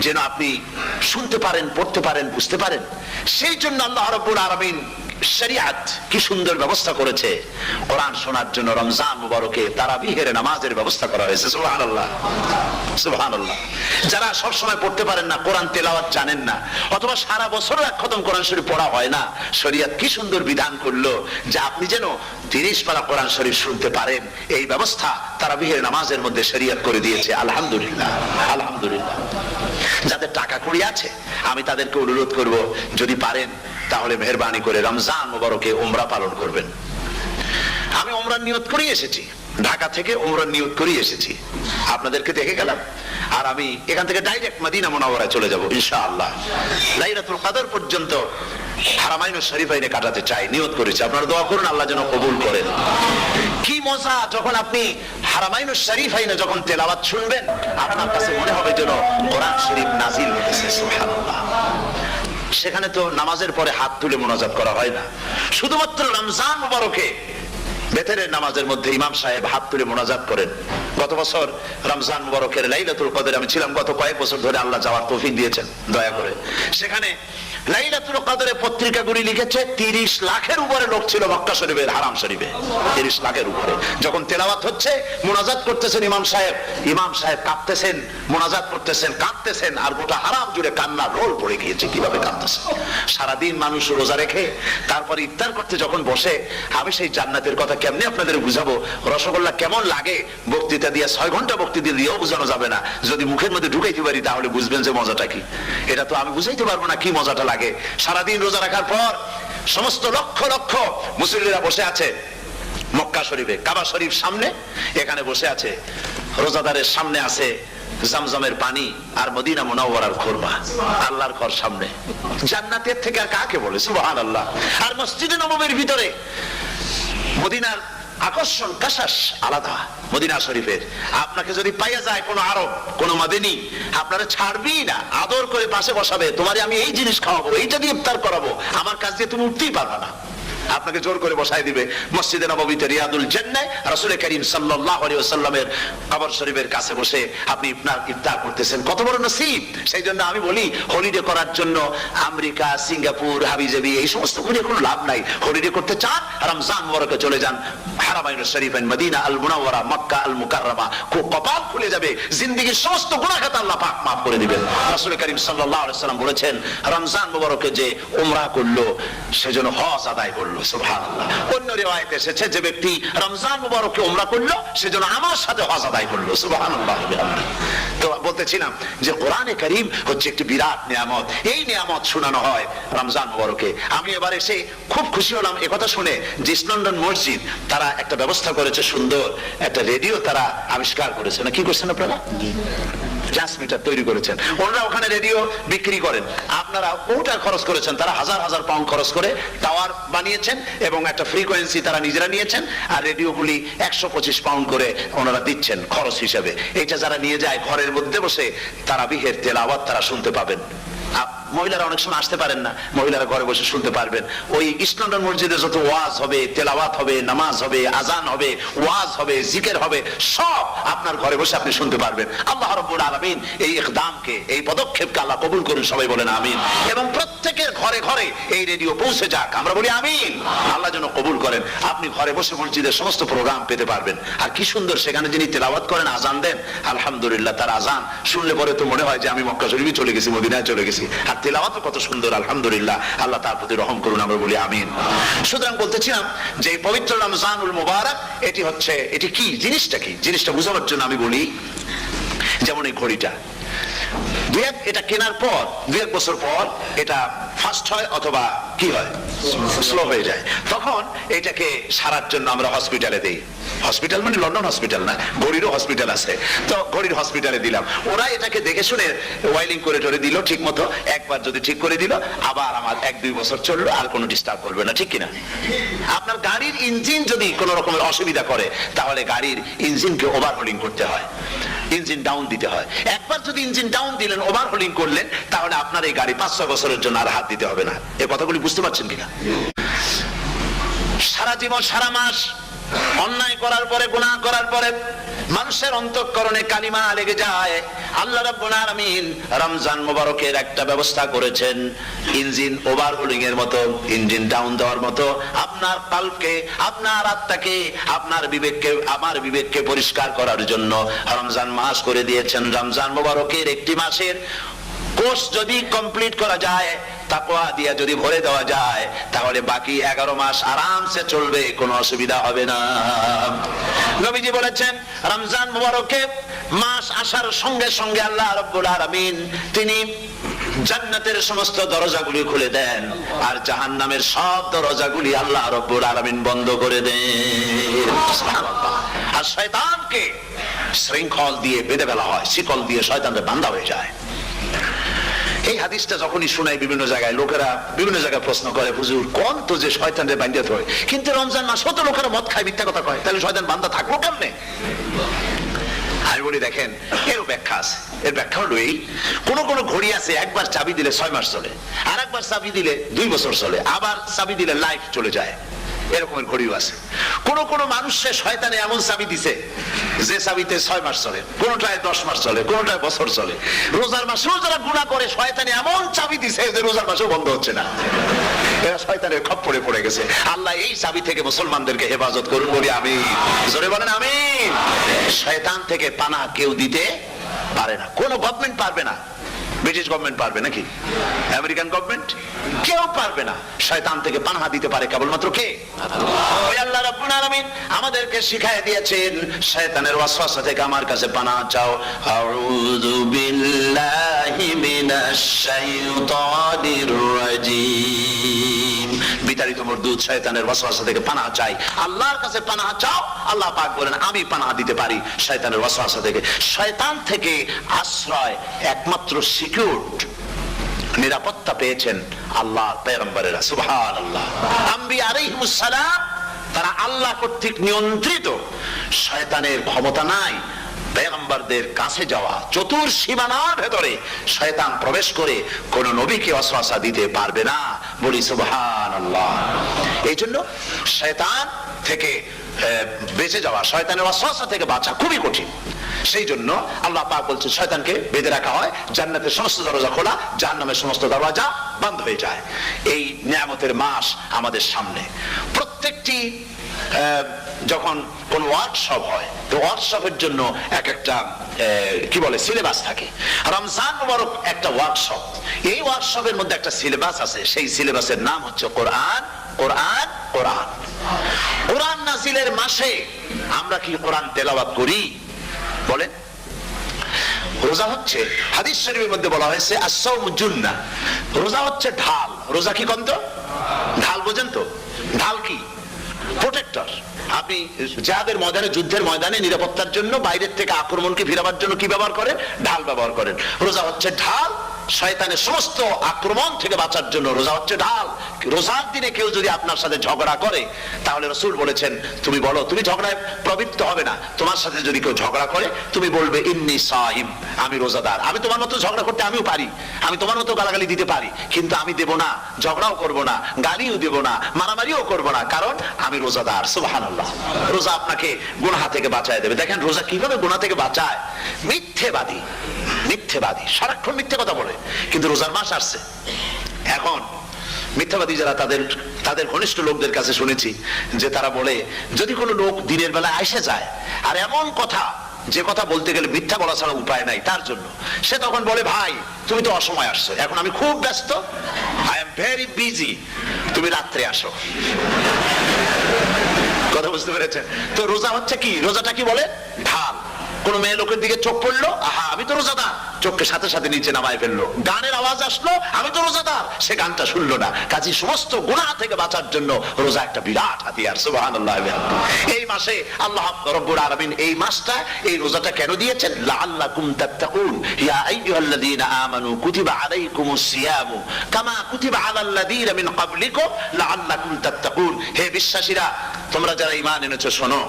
যেন আপনি শুনতে পারেন, পড়তে পারেন, বুঝতে পারেন। সেই জন্য আল্লাহ রাব্বুল আলামিন শরিয়াত কি সুন্দর ব্যবস্থা করেছে। কোরআন শোনার জন্য রমজান মুবারকে তারাবিহের নামাজের ব্যবস্থা করা হয়েছে। সুবহানাল্লাহ, সুবহানাল্লাহ। যারা সব সময় পড়তে পারেন না, কোরআন তেলাওয়াত জানেন না, অথবা সারা বছর এক খতম কোরআন শরীফ পড়া হয় না, শরিয়াত কি সুন্দর বিধান করলো যে আপনি যেন 30 পারা কোরআন শরীফ শুনতে পারেন। এই ব্যবস্থা তারাবিহের নামাজের মধ্যে শরিয়াত করে দিয়েছে। আলহামদুলিল্লাহ, আলহামদুলিল্লাহ। যাদের টাকা কড়ি আছে আমি তাদেরকে অনুরোধ করব, যদি পারেন তাহলে মেহেরবানি করে রমজান মুবারকে উমরা পালন করবেন। আমি উমরার নিয়ত করে এসেছি, ঢাকা থেকে উমরার নিয়ত করে এসেছি, আপনাদেরকে দেখে গেলাম। আর আমি এখান থেকে ডাইরেক্ট মদিনা মুনাওয়ারায় চলে যাব ইনশাআল্লাহ। লাইলাতুল কদর পর্যন্ত হারামাইনুশ শরীফাইনে কাটাতে চাই, নিয়ত করেছি। আপনারা দোয়া করুন আল্লাহ যেন কবুল করেন। কি মজা যখন আপনি হারামাইনুশ শরীফাইনে যখন তেলাওয়াত শুনবেন, আপনার কাছে মনে হবে যেন কোরআন শরীফ নাজিল হতেছে। সুবহানাল্লাহ। সেখানে তো নামাজের পরে হাত তুলে মোনাজাত করা হয় না, শুধুমাত্র রমজান মুবারকে বেতেরের নামাজের মধ্যে ইমাম সাহেব হাত তুলে মোনাজাত করেন। গত বছর রমজান মুবারকের লাইলাতুল কদরে আমি ছিলাম, গত কয়েক বছর ধরে আল্লাহ যাওয়ার তৌফিক দিয়েছেন দয়া করে। সেখানে লাইলাতুল কদরে পত্রিকাগুলি লিখেছে 30 লাখের উপরে লোক ছিল মক্কা শরীফের হারাম শরীফে, 30 লাখের উপরে। যখন তেলাওয়াত হচ্ছে, মোনাজাত করতেছেন ইমাম সাহেব কাঁদতেছেন, মোনাজাত করতেছেন, কাঁদতেছেন, আর গোটা হারাম জুড়ে কান্না রোল পড়ে গিয়েছে কিভাবে কাঁদতেছেন। সারাদিন মানুষ রোজা রেখে তারপর ইফতার করতে যখন বসে, আমি সেই জান্নাতের কথা কেমনে আপনাদের বুঝাবো? রসগোল্লা কেমন লাগে বক্তৃতা দিয়ে 6 ঘন্টা বক্তৃতা দিয়েও বোঝানো যাবে না। যদি মুখের মধ্যে ঢুকাইতে পারি তাহলে বুঝবেন যে মজাটা কি। এটা তো আমি বুঝাইতে পারবো না কি মজাটা লাগে। সারাদিন রোজা রাখার পর সমস্ত লক্ষ লক্ষ মুসল্লিরা বসে আছে মক্কা শরীফে, কাবা শরীফ সামনে, এখানে বসে আছে। রোজাদারের সামনে আছে জমজমের পানি আর মদিনা মুনাওয়ারার খুরমা, আল্লাহর ঘর সামনে। জান্নাতের থেকে আর কাকে বলে? সুবহানাল্লাহ। আর মসজিদে নববীর ভিতরে মদিনার আকর্ষণ কাশাস আলাদা। মদিনা শরীফের আপনাকে যদি পাইয়া যায় কোন আরব, কোন মাদিনী, আপনারা ছাড়বি না, আদর করে পাশে বসাবে, তোমারে আমি এই জিনিস খাওয়াবো, এইটা দিয়ে ইফতার করাবো, আমার কাছ দিয়ে তুমি উঠতেই পারবে না, আপনাকে জোর করে বসায় দিবে। মসজিদে নববীতে রিয়াদুল জান্নাহ রাসূল করিম সাল্লাল্লাহু আলাইহি ওয়াসাল্লামের কবর শরীফের কাছে বসে আপনি ইফতার করতেছেন, কত বড় নসিব। সেই জন্য আমি বলি, হলিডে করার জন্য আমেরিকা, সিঙ্গাপুর, হাবিজাবি এই সমস্ত ঘুরে কোনো লাভ নাই। হলিডে করতে চান, রমজান মুবারকে চলে যান হারামাইনুশ শরীফাইন, মদিনা আল মুনাওয়ারা, মক্কা আল মুকাররমা। কপাল খুলে যাবে, জিন্দেগীর সমস্ত গুনাহ খাতা আল্লাহ পাক maaf করে দিবেন। রাসূল করিম সাল্লাল্লাহু আলাইহি ওয়াসাল্লাম বলেছেন, রমজান মুবারকে যে উমরা করলো সেজন্য হজ আদায় করলো। সুবহানাল্লাহ। অন্য রিওয়ায়াতে এসেছে, যে ব্যক্তি রমজান মুবারকে উমরা করলো সেজন্য আমার সাথে হজ আদায় করলো। সুবহানাল্লাহ। তো বলতেছিলাম যে কোরআনে কারীম হচ্ছে একটি বিরাট নিয়ামত। এই নিয়ামত শোনানো হয় রমজান মুবারকে। আমি এবার এসে খুব খুশি হলাম একথা শুনে যে ইস্ট লন্ডন মসজিদ তারা একটা ব্যবস্থা করেছে, সুন্দর একটা রেডিও তারা আবিষ্কার করেছে। না কি করছেন আপনারা? ট্রান্সমিটার তৈরি করেছেন। ওনারা ওখানে রেডিও বিক্রি করেন, আপনারা ওটা খরচ করেছেন, তারা হাজার হাজার পাউন্ড খরচ করে টাওয়ার বানিয়েছেন এবং একটা ফ্রিকোয়েন্সি তারা নিজেরা নিয়েছেন, আর রেডিওগুলি 125 পাউন্ড করে ওনারা দিচ্ছেন খরচ হিসেবে। এটা যারা নিয়ে যায় ঘরের মধ্যে বসে তারাবিহের তেলাওয়াত তারা শুনতে পাবেন। মহিলারা অনেক সময় আসতে পারেন না, মহিলারা ঘরে বসে শুনতে পারবেন। ওই ইস্ট লন্ডন মসজিদে যত ওয়াজ হবে, তেলাওয়াত হবে, নামাজ হবে, আজান হবে, ওয়াজ হবে, জিকির হবে, সব আপনার ঘরে বসে আপনি শুনতে পারবেন। আল্লাহ রাব্বুল আলামিন এই ইকদামকে, এই পদক্ষেপকে আল্লাহ কবুল করুন, সবাই বলেন আমিন। এবং প্রত্যেকের ঘরে ঘরে এই রেডিও পৌঁছে যাক, আমরা বলি আমিন। আল্লাহ যেন কবুল করেন। আপনি ঘরে বসে মসজিদের সমস্ত প্রোগ্রাম পেতে পারবেন। আর কি সুন্দর, সেখানে যিনি তেলাওয়াত করেন, আজান দেন, আলহামদুলিল্লাহ, তার আজান শুনলে পরে তো মনে হয় যে আমি মক্কা শরীফে চলে গেছি, মদিনায় চলে গেছি। আর তেলাওয়াত কত সুন্দর, আলহামদুলিল্লাহ। আল্লাহ তার প্রতি রহম করুন, আমরা বলি আমিন। সুতরাং বলতেছিলাম যে পবিত্র রমজানুল মুবারক এটি কি, জিনিসটা কি, জিনিসটা বোঝানোর জন্য আমি বলি, যেমন এই ঘড়িটা এটা কেনার পর 2-1 বছর পর এটা ফাস্ট হয় অথবা কি হয়, স্লো হয়ে যায়। তখন এটাকে সারার জন্য আমরা হসপিটালে দেই। হসপিটাল মানে লন্ডন হসপিটাল না, ঘড়িরও হসপিটাল আছে। তো ঘড়ির হসপিটালে দিলাম, ওরা এটাকে দেখে শুনে ওয়াইলিং করে টরে দিল ঠিক মতো। একবার যদি ঠিক করে দিল, আবার আমার 1-2 বছর চললো, আর কোনো ডিস্টার্ব করবে না, ঠিক কিনা? আপনার গাড়ির ইঞ্জিন যদি কোনো রকমের অসুবিধা করে, তাহলে গাড়ির ইঞ্জিনকে ওভারহোলিং করতে হয়, ইঞ্জিন ডাউন দিতে হয়। একবার যদি ইঞ্জিন ডাউন দিলেন, ওভারহোলিং করলেন, তাহলে আপনার এই গাড়ি 5-6 বছরের জন্য আর হাত দিতে হবে না। এই কথাগুলি বুঝতে পারছেন কিনা? সারা জীবন, সারা মাস অন্যায় করার পরে, গুনাহ করার পরে মানুষের অন্তঃকরণে কালিমা লেগে যায়। আল্লাহ রাব্বুল আলামিন রমজান মুবারকের একটা ব্যবস্থা করেছেন, ইঞ্জিন ওভারহোলিং এর মতো, ইঞ্জিন ডাউন দেওয়ার মতো। আপনার কালকে, আপনার আত্মাকে, আপনার বিবেককে, আমার বিবেককে পরিষ্কার করার জন্য রমজান মাস করে দিয়েছেন। রমজান মুবারকের একটি মাসের কোর্স যদি কমপ্লিট করা যায়, তাকওয়া দিয়া যদি ভরে দেওয়া যায়, তাহলে বাকি 11 মাস আরামসে চলবে, কোনো অসুবিধা হবে না। নবীজি বলেছেন রমজান মুবারকে মাস আসার সঙ্গে সঙ্গে আল্লাহ রাব্বুল আলামিন তিনি জান্নাতের সমস্ত দরজাগুলি খুলে দেন, আর জাহান্নামের সব দরজাগুলি আল্লাহ রাব্বুল আলামিন বন্ধ করে দেন। সুবহানাল্লাহ। আর শয়তানকে শৃঙ্খল দিয়ে বেঁধে ফেলা হয়, শিকল দিয়ে শয়তানকে বাঁধা হয়ে যায়। এই হাদিসটা যখনই শোনাই বিভিন্ন জায়গায়, লোকেরা বিভিন্ন জায়গায় প্রশ্ন করে, হুজুর কোন তো যে শয়তানরে বাঁধিয়ে ধরে, কিন্তু রমজান মাস তো লোকেরা মদ খায়, মিথ্যা কথা কয়, তাহলে শয়তান বাঁধা থাকলো কেমনে? আমি বলি দেখেন, এরও ব্যাখ্যা আছে। এর ব্যাখ্যা হলো এই, কোন কোন ঘড়ি আছে একবার চাবি দিলে 6 মাস চলে, আর একবার চাবি দিলে 2 বছর চলে, আবার চাবি দিলে লাইফ চলে যায়, এরকমের ঘড়িও আছে। কোন কোন মানুষের শয়তানে এমন চাবি দিছে যে চাবিতে 6 মাস চলে, কোনটায় 10 মাস চলে, কোনটায় বছর চলে। রোজার মাসেও যারা গুনাহ করে শয়তানে এমন চাবি দিছে যে রোজার মাসেও বন্ধ হচ্ছে না, এরা শয়তানের খপ্পরে পড়ে গেছে। আল্লাহ এই চাবি থেকে মুসলমানদেরকে হেফাজত করুন, বলি আমিন। জোরে বলেন আমিন। শয়তান থেকে পানাহ কেউ দিতে পারে না, কোন গভর্নমেন্ট পারবে না। ব্রিটিশ গভর্নমেন্ট পারবে নাকি? American government? কেউ পারবে না। শয়তান থেকে পানাহা দিতে পারে কেবলমাত্র কে? ওই আল্লাহ রাব্বুল আলামিন আমাদেরকে শিখায় দিয়েছেন, শয়তানের ওয়াসওয়াসা থেকে আমার কাছে পানাহা চাও। আউযু বিল্লাহি মিনাশ শাইতানির রাজিম। বিতাড়িত মরদুদ শয়তানের ওয়াসওয়াসা থেকে পানাহা চাই, আল্লাহর কাছে পানাহা চাও। আল্লাহ পাক বলেন আমি পানাহা দিতে পারি শয়তানের ওয়াসওয়াসা থেকে। শয়তান থেকে আশ্রয় একমাত্র সিকিউরড, নিরাপত্তা পেয়েছেন আল্লাহর পয়গম্বরেরা। সুবহানাল্লাহ। আম্বিয়া আলাইহিমুস সালাম তারা আল্লাহ কর্তৃক নিয়ন্ত্রিত, শয়তানের ক্ষমতা নাই পয়গম্বরদের কাছে যাওয়া। চতুর সীমানার ভেতরে শয়তান প্রবেশ করে কোন নবীকে ওয়াসওয়াসা দিতে পারবে না, বলি সুবহানাল্লাহ। এই জন্য শয়তান থেকে বেঁচে যাওয়া, শয়তানের ওয়াসওয়াসা থেকে বাঁচা খুবই কঠিন। সেই জন্য আল্লাহ পাক বলছে শয়তানকে বেঁধে রাখা হয়, জান্নাতের সমস্ত দরজা খোলা, জাহান্নামের সমস্ত দরজা বন্ধ হয়ে যায়। এই নিয়ামতের মাস আমাদের সামনে। প্রত্যেকটি যখন কোন ওয়ার্কশপ হয়, তো ওয়ার্কশপের জন্য এক একটা কি বলে সিলেবাস থাকে। রমজান মুবারক একটা ওয়ার্কশপ। এই ওয়ার্কশপের মধ্যে একটা সিলেবাস আছে, সেই সিলেবাসের নাম হচ্ছে কোরআন। কোরআন, কোরআন। কোরআন নাজিলের মাসে আমরা কি কোরআন তেলাওয়াত করি? বলেন। রোজা হচ্ছে, হাদিস শরীফের মধ্যে বলা হয়েছে আস-সাওমু জুন্নাহ, রোজা হচ্ছে ঢাল। রোজা কি কন্ত? ঢাল বোঝেন তো? ঢাল কি? প্রোটেক্টর। আপনি জিহাদের ময়দানে, যুদ্ধের ময়দানে নিরাপত্তার জন্য, বাইরের থেকে আক্রমণকে ফিরাবার জন্য কি ব্যবহার করেন? ঢাল ব্যবহার করেন। রোজা হচ্ছে ঢাল, শয়তানের সমস্ত আক্রমণ থেকে বাঁচার জন্য রোজা হচ্ছে ঢাল। রোজার দিনে কেউ যদি আপনার সাথে ঝগড়া করে, তাহলে রাসূল বলেছেন তুমি বলো, তুমি ঝগড়ায় প্রবৃত্ত হবে না। তোমার সাথে যদি কেউ ঝগড়া করে, তুমি বলবে ইন্নী সাইম, আমি রোজাদার। আমি তোমার মতো ঝগড়া করতে আমিও পারি, আমি তোমার মতো গালাগালি দিতে পারি, কিন্তু আমি দেব না, ঝগড়াও করব না, গালিও দেব না, মারামারিও করব না, কারণ আমি রোজাদার। সুবহানাল্লাহ। রোজা আপনাকে গুনাহ থেকে বাঁচায় দেবে। দেখেন রোজা কিভাবে গুনাহ থেকে বাঁচায়। মিথ্যেবাদী, মিথ্যেবাদী সারাক্ষণ মিথ্যে কথা বলে, কিন্তু রোজার মাস আসছে। এখন মিথ্যাবাদী যারা, তাদের ঘনিষ্ঠ লোকদের কাছে শুনেছি যে তারা বলে, যদি কোনো লোক দিনের বেলা এসে যায় আর এমন কথা, যে কথা বলতে গেলে মিথ্যা বলা ছাড়া উপায় নাই তার জন্য, সে তখন বলে ভাই তুমি তো অসময় আসছো, এখন আমি খুব ব্যস্ত, আই এম ভেরি বিজি, তুমি রাত্রে আসো। কথা বুঝতে পেরেছেন তো? রোজা হচ্ছে কি? রোজাটা কি বলে? ঢাল। কোন মেয়ে লোকের দিকে চোখ পড়লো, আহা আমি তো রোজাদার, চোখকে সাথে সাথে নিচে নামায় ফেললো। গানের আওয়াজ আসলো, আমি তো রোজাদার, সে গানটা শুনলো না। কাজে সমস্ত গুনাহ থেকে বাঁচার জন্য রোজা একটা বিরাট হাতিয়ার। সুবহানাল্লাহ। এই মাসে আল্লাহ রাব্বুল আলামিন এই মাসটা, এই রোজাটা কেন দিয়েছেন? লাআল্লাকুম তাত্তাকুন। ইয়া আইয়ুহাল্লাযীনা আমানু কুতিবা আলাইকুমুস সিয়ামু কামা কুতিবা আলাল্লাযীনা মিন ক্বাবলিকুম লাআল্লাকুম তাত্তাকুন। হে বিশ্বাসীরা, তোমরা যারা ঈমান এনেছো শোনো,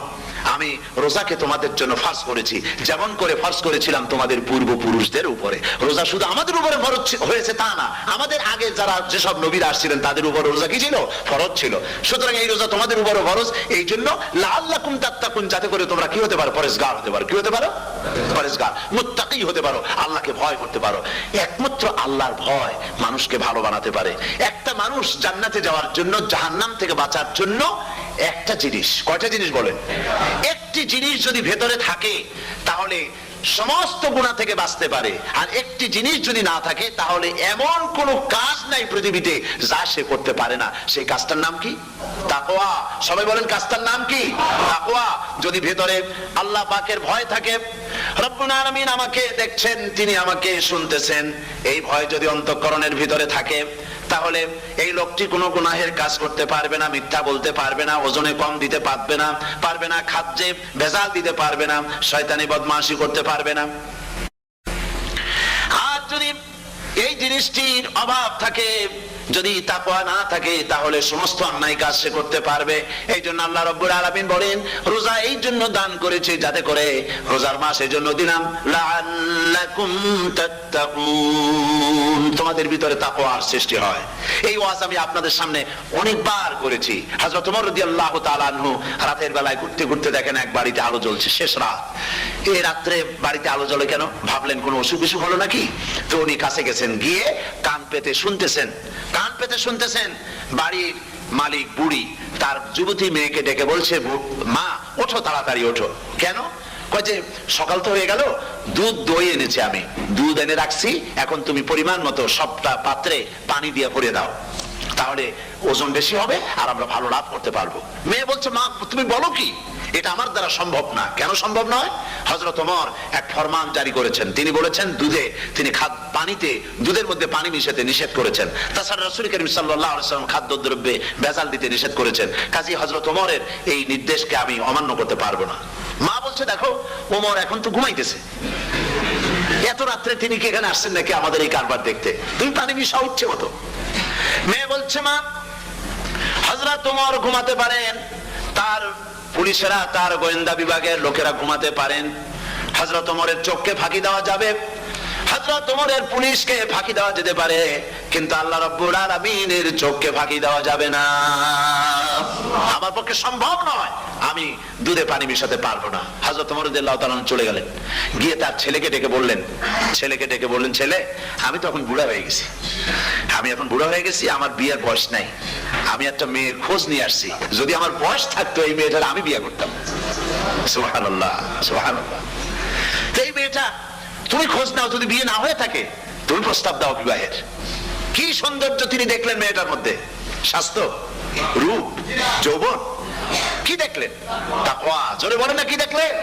আমি রোজাকে তোমাদের জন্য ফরজ করেছি, যেমন করে ফরজ করেছিলাম তোমাদের পূর্বপুরুষদের উপরে। রোজা শুধু আমাদের উপরে ফরজ হয়েছে তা না, আমাদের আগে যারা যেসব নবীরা আসছিলেন তাদের উপর রোজা কি ছিল? ফরজ ছিল। সুতরাং এই রোজা তোমাদের উপরে ফরজ, এই জন্য লাআল্লাকুম তাত্তাকুন, যাতে করে তোমরা কি হতে পারো? পরেজগার হতে পারো। কি হতে পারো? পরেজগার, মুত্তাকি হতে পারো, আল্লাহকে ভয় করতে পারো। একমাত্র আল্লাহর ভয় মানুষকে ভালো বানাতে পারে। একটা মানুষ জান্নাতে যাওয়ার জন্য, জাহান্নাম থেকে বাঁচার জন্য একটা জিনিস, কয়টা জিনিস বলেন? একটি জিনিস যদি ভেতরে থাকে তাহলে সমস্ত গুনাহ থেকে বাঁচতে পারে, আর একটি জিনিস যদি না থাকে তাহলে এমন কোন কাজ নাই পৃথিবীতে যা সে করতে পারে না। সেই কাজটার নাম কি? তাকওয়া। সবাই বলেন কাজটার নাম কি? তাকওয়া। যদি ভেতরে আল্লাহ পাকের ভয় থাকে, রব্বুল আলামিন আমাকে দেখছেন, তিনি আমাকে শুনতেছেন, এই ভয় যদি অন্তঃকরণের ভিতরে থাকে তাহলে এই লোকটি কোনো গুনাহের কাজ করতে পারবে না, মিথ্যা বলতে পারবে না, ওজনে কম দিতে পারবে না, খাদ্যে ভেজাল দিতে পারবে না, শয়তানি বদমাশি করতে পারবে না। আর যদি এই জিনিসটির অভাব থাকে, যদি তাকওয়া না থাকে, তাহলে সমস্ত অন্যায় কাজ সে করতে পারবে। এই জন্য আল্লাহ রাব্বুল আলামিন বলেন রোজা এই জন্য দান করেছে যাতে করে, রোজার মাস এই জন্য দিলাম লাআল্লাকুম তাত্তাকুন, তোমাদের ভিতরে তাকওয়ার সৃষ্টি হয়। এই ওয়াজ আমি আপনাদের সামনে অনেকবার করেছি। হযরত ওমর রাদিয়াল্লাহু তাআলা আনহু রাতের বেলায় ঘুরতে ঘুরতে দেখেন এক বাড়িতে আলো জ্বলছে, শেষ রাত। এই রাত্রে বাড়িতে আলো জ্বলে কেন? ভাবলেন কোনো অসুখ বিসুখ হলো নাকি। তো উনি কাছে গেছেন, গিয়ে কান পেতে শুনতেছেন। বাড়ির মালিক বুড়ি তার যুবতী মেয়েকে ডেকে বলছে, মা ওঠো, তাড়াতাড়ি ওঠো। কেন? কয় যে সকাল তো হয়ে গেল, দুধ দই এনেছি, আমি দুধ এনে রাখছি, এখন তুমি পরিমাণ মতো সবটা পাত্রে পানি দিয়ে ভরে দাও, তাহলে ওজন বেশি হবে আর আমরা ভালো লাভ করতে পারবো। মেয়ে বলছে, মা তুমি বলো কি, এটা আমার দ্বারা সম্ভব না। কেন সম্ভব নয়? হযরত ওমর এক ফরমান জারি করেছেন, তিনি বলেছেন দুধের মধ্যে পানি মিশাতে নিষেধ করেছেন। তাছাড়া রাসূল করিম সাল্লাল্লাহু আলাইহি ওয়াসাল্লাম খাদ্যদ্রব্যে ভেজাল দিতে নিষেধ করেছেন। কাজী হযরত ওমরের এই নির্দেশকে আমি অমান্য করতে পারবো না। মা বলছে, দেখো ওমর এখন তো ঘুমাইতেছে, এত রাত্রে তিনি কি এখানে আসছেন নাকি আমাদের এই কারবার দেখতে? তুমি পানি মিশাও ইচ্ছে মতো। মেয়ে বলছে, মা হযরত ওমর ঘুমাতে পারেন, তার পুলিশেরা, তার গোয়েন্দা বিভাগের লোকেরা ঘুমাতে পারেন, হযরত ওমরের চোখকে ফাঁকি দেওয়া যাবে, হযরত ওমরের পুলিশকে ফাঁকি দেওয়া যেতে পারে, কিন্তু আল্লাহ রাব্বুল আলামিনের চোখকে ফাঁকি দেওয়া যাবে না। আমার পক্ষে সম্ভব নয়, আমি দুধে পানি মিশাতে পারবো না। হযরত ওমর রাদিয়াল্লাহু তাআলা চলে গেলেন, গিয়ে তার ছেলেকে ডেকে বললেন, ছেলে আমি তো এখন বুড়া হয়ে গেছি, আমার বিয়ের বয়স নাই, আমি একটা মেয়ের খোঁজ নিয়ে আসছি, যদি আমার বয়স থাকতো এই মেয়েটার আমি বিয়ে করতাম। সুবহানাল্লাহ, সুবহানাল্লাহ। এই মেয়েটা তুমি খোঁজ নাও, যদি বিয়ে না হয়ে থাকে তুমি প্রস্তাব দাও বিবাহের। কি সৌন্দর্য তিনি দেখলেন মেয়েটার মধ্যে, স্বাস্থ্য, রূপ, যৌবন, কি দেখলেন? তাকওয়া। জোরে বলেন না, কি দেখলেন?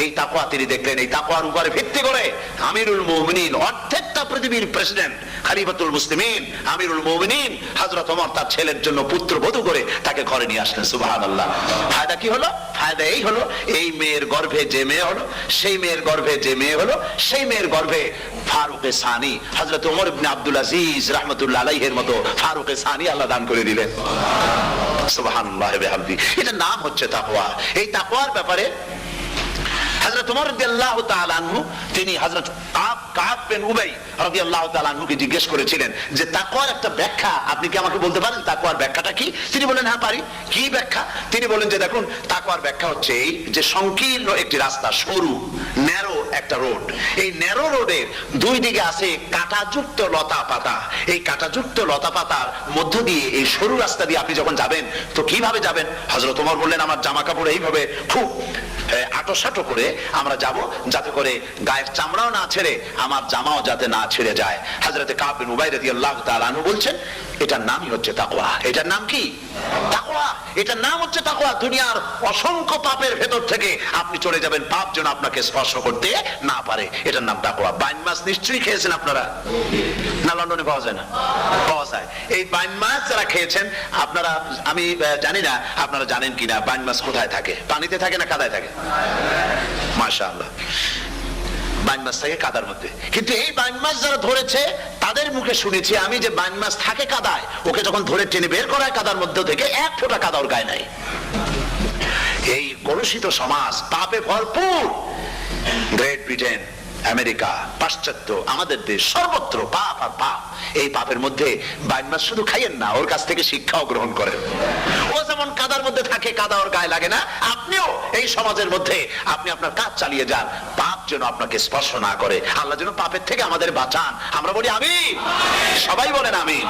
এই তাকওয়া তিনি দেখলেন। এই তাকওয়ার উপরে ভিত্তি করে আমিরুল মুমিনিন, অর্ধেক পৃথিবীর প্রেসিডেন্ট, খলিফাতুল মুসলিমিন, আমিরুল মুমিনিন হযরত ওমর তার ছেলের জন্য পুত্র বধূ করে তাকে ঘরে নিয়ে আসলেন। সুবহানাল্লাহ। ফায়দা কি হলো? ফায়দা এই হলো, এই মেয়ের গর্ভে যে মেয়ে হলো, সেই মেয়ের গর্ভে যে মেয়ে হলো, সেই মেয়ের গর্ভে ফারুকে সানি হযরত ওমর ইবনে আব্দুল আজিজ রাহমাতুল্লাহ আলাইহির মতো ফারুকে সানি আল্লাহ দান করে দিলেন। সুবহানাল্লাহ ওয়া বিহামদিহি। এটা নাম হচ্ছে তাকওয়া। এই তাকওয়ার ব্যাপারে হযরত ওমর রাদিয়াল্লাহু তাআলা আনহু তিনি হযরত কাব বিন উবাই রাদিয়াল্লাহু তাআলা আনহুকে জিজ্ঞেস করেছিলেন যে তাকওয়ার একটা ব্যাখ্যা আপনি কি আমাকে বলতে পারেন, তাকওয়ার ব্যাখ্যাটা কি? তিনি বলেন, হ্যাঁ পারি। কি ব্যাখ্যা? তিনি বলেন যে দেখুন, তাকওয়ার ব্যাখ্যা হচ্ছে এই যে সংকীর্ণ একটি রাস্তা, সরু ন্যারো একটা রোড, এই ন্যারো রোডের দুই দিকে আছে কাঁটাযুক্ত লতা পাতা। এই কাঁটাযুক্ত লতা পাতার মধ্য দিয়ে এই সরু রাস্তা দিয়ে আপনি যখন যাবেন তো কিভাবে যাবেন? হযরত ওমর বললেন, আমার জামা কাপড় এইভাবে খুব আটোসাটো করে আমরা যাব, যাতে করে গায়ের চামড়াও না ছেড়ে আমার জামাও যাতে না ছেড়ে যায়। হযরত কাব বিন উবাই রাদিয়াল্লাহু তাআলা আনহু বলছেন, এটার নামই হচ্ছে তাকওয়া। এটার নাম কি? তাকওয়া। এটার নাম হচ্ছে তাকওয়া। দুনিয়ার অসংখ্য পাপের ভেতর থেকে আপনি চলে যাবেন, পাপ যেন আপনাকে স্পর্শ করতে না পারে। এটার নাম তাকওয়া। বাইন মাছ নিশ্চয়ই খেয়েছেন আপনারা, না লন্ডনে পাওয়া যায় না? পাওয়া যায়। এই বাইন মাছ যারা খেয়েছেন আপনারা, আমি জানি না আপনারা জানেন কিনা, বাইন মাছ কোথায় থাকে? পানিতে থাকে না কাদায় থাকে? মাশাআল্লাহ, বাইন মাছ থাকে কাদার মধ্যে। কিন্তু এই বাইন মাছ যারা ধরেছে তাদের মুখে শুনেছি আমি যে বাইন মাছ থাকে কাদায়, ওকে যখন ধরে টেনে বের করা হয় কাদার মধ্যে থেকে এক ফোঁটা কাদা ওর গায়ে নাই। এই কলুষিত সমাজ, পাপে ভরপুর। গ্রেট ব্রিটেন, আমেরিকা, পাশ্চাত্য, আমাদের দেশ, সর্বত্র পাপ আর পাপ। এই পাপের মধ্যে বাইনমাস শুধু খাইয়েন না, ওর কাছ থেকে শিক্ষাও গ্রহণ করেন। ও যেমন কাদার মধ্যে থাকে, কাদা ওর গায়ে লাগে না, আপনিও এই সমাজের মধ্যে আপনি আপনার কাজ চালিয়ে যান, পাপ যেন আপনাকে স্পর্শ না করে। আল্লাহ যেন পাপের থেকে আমাদের বাঁচান। আমরা বলি আমিন, সবাই বলেন আমিন।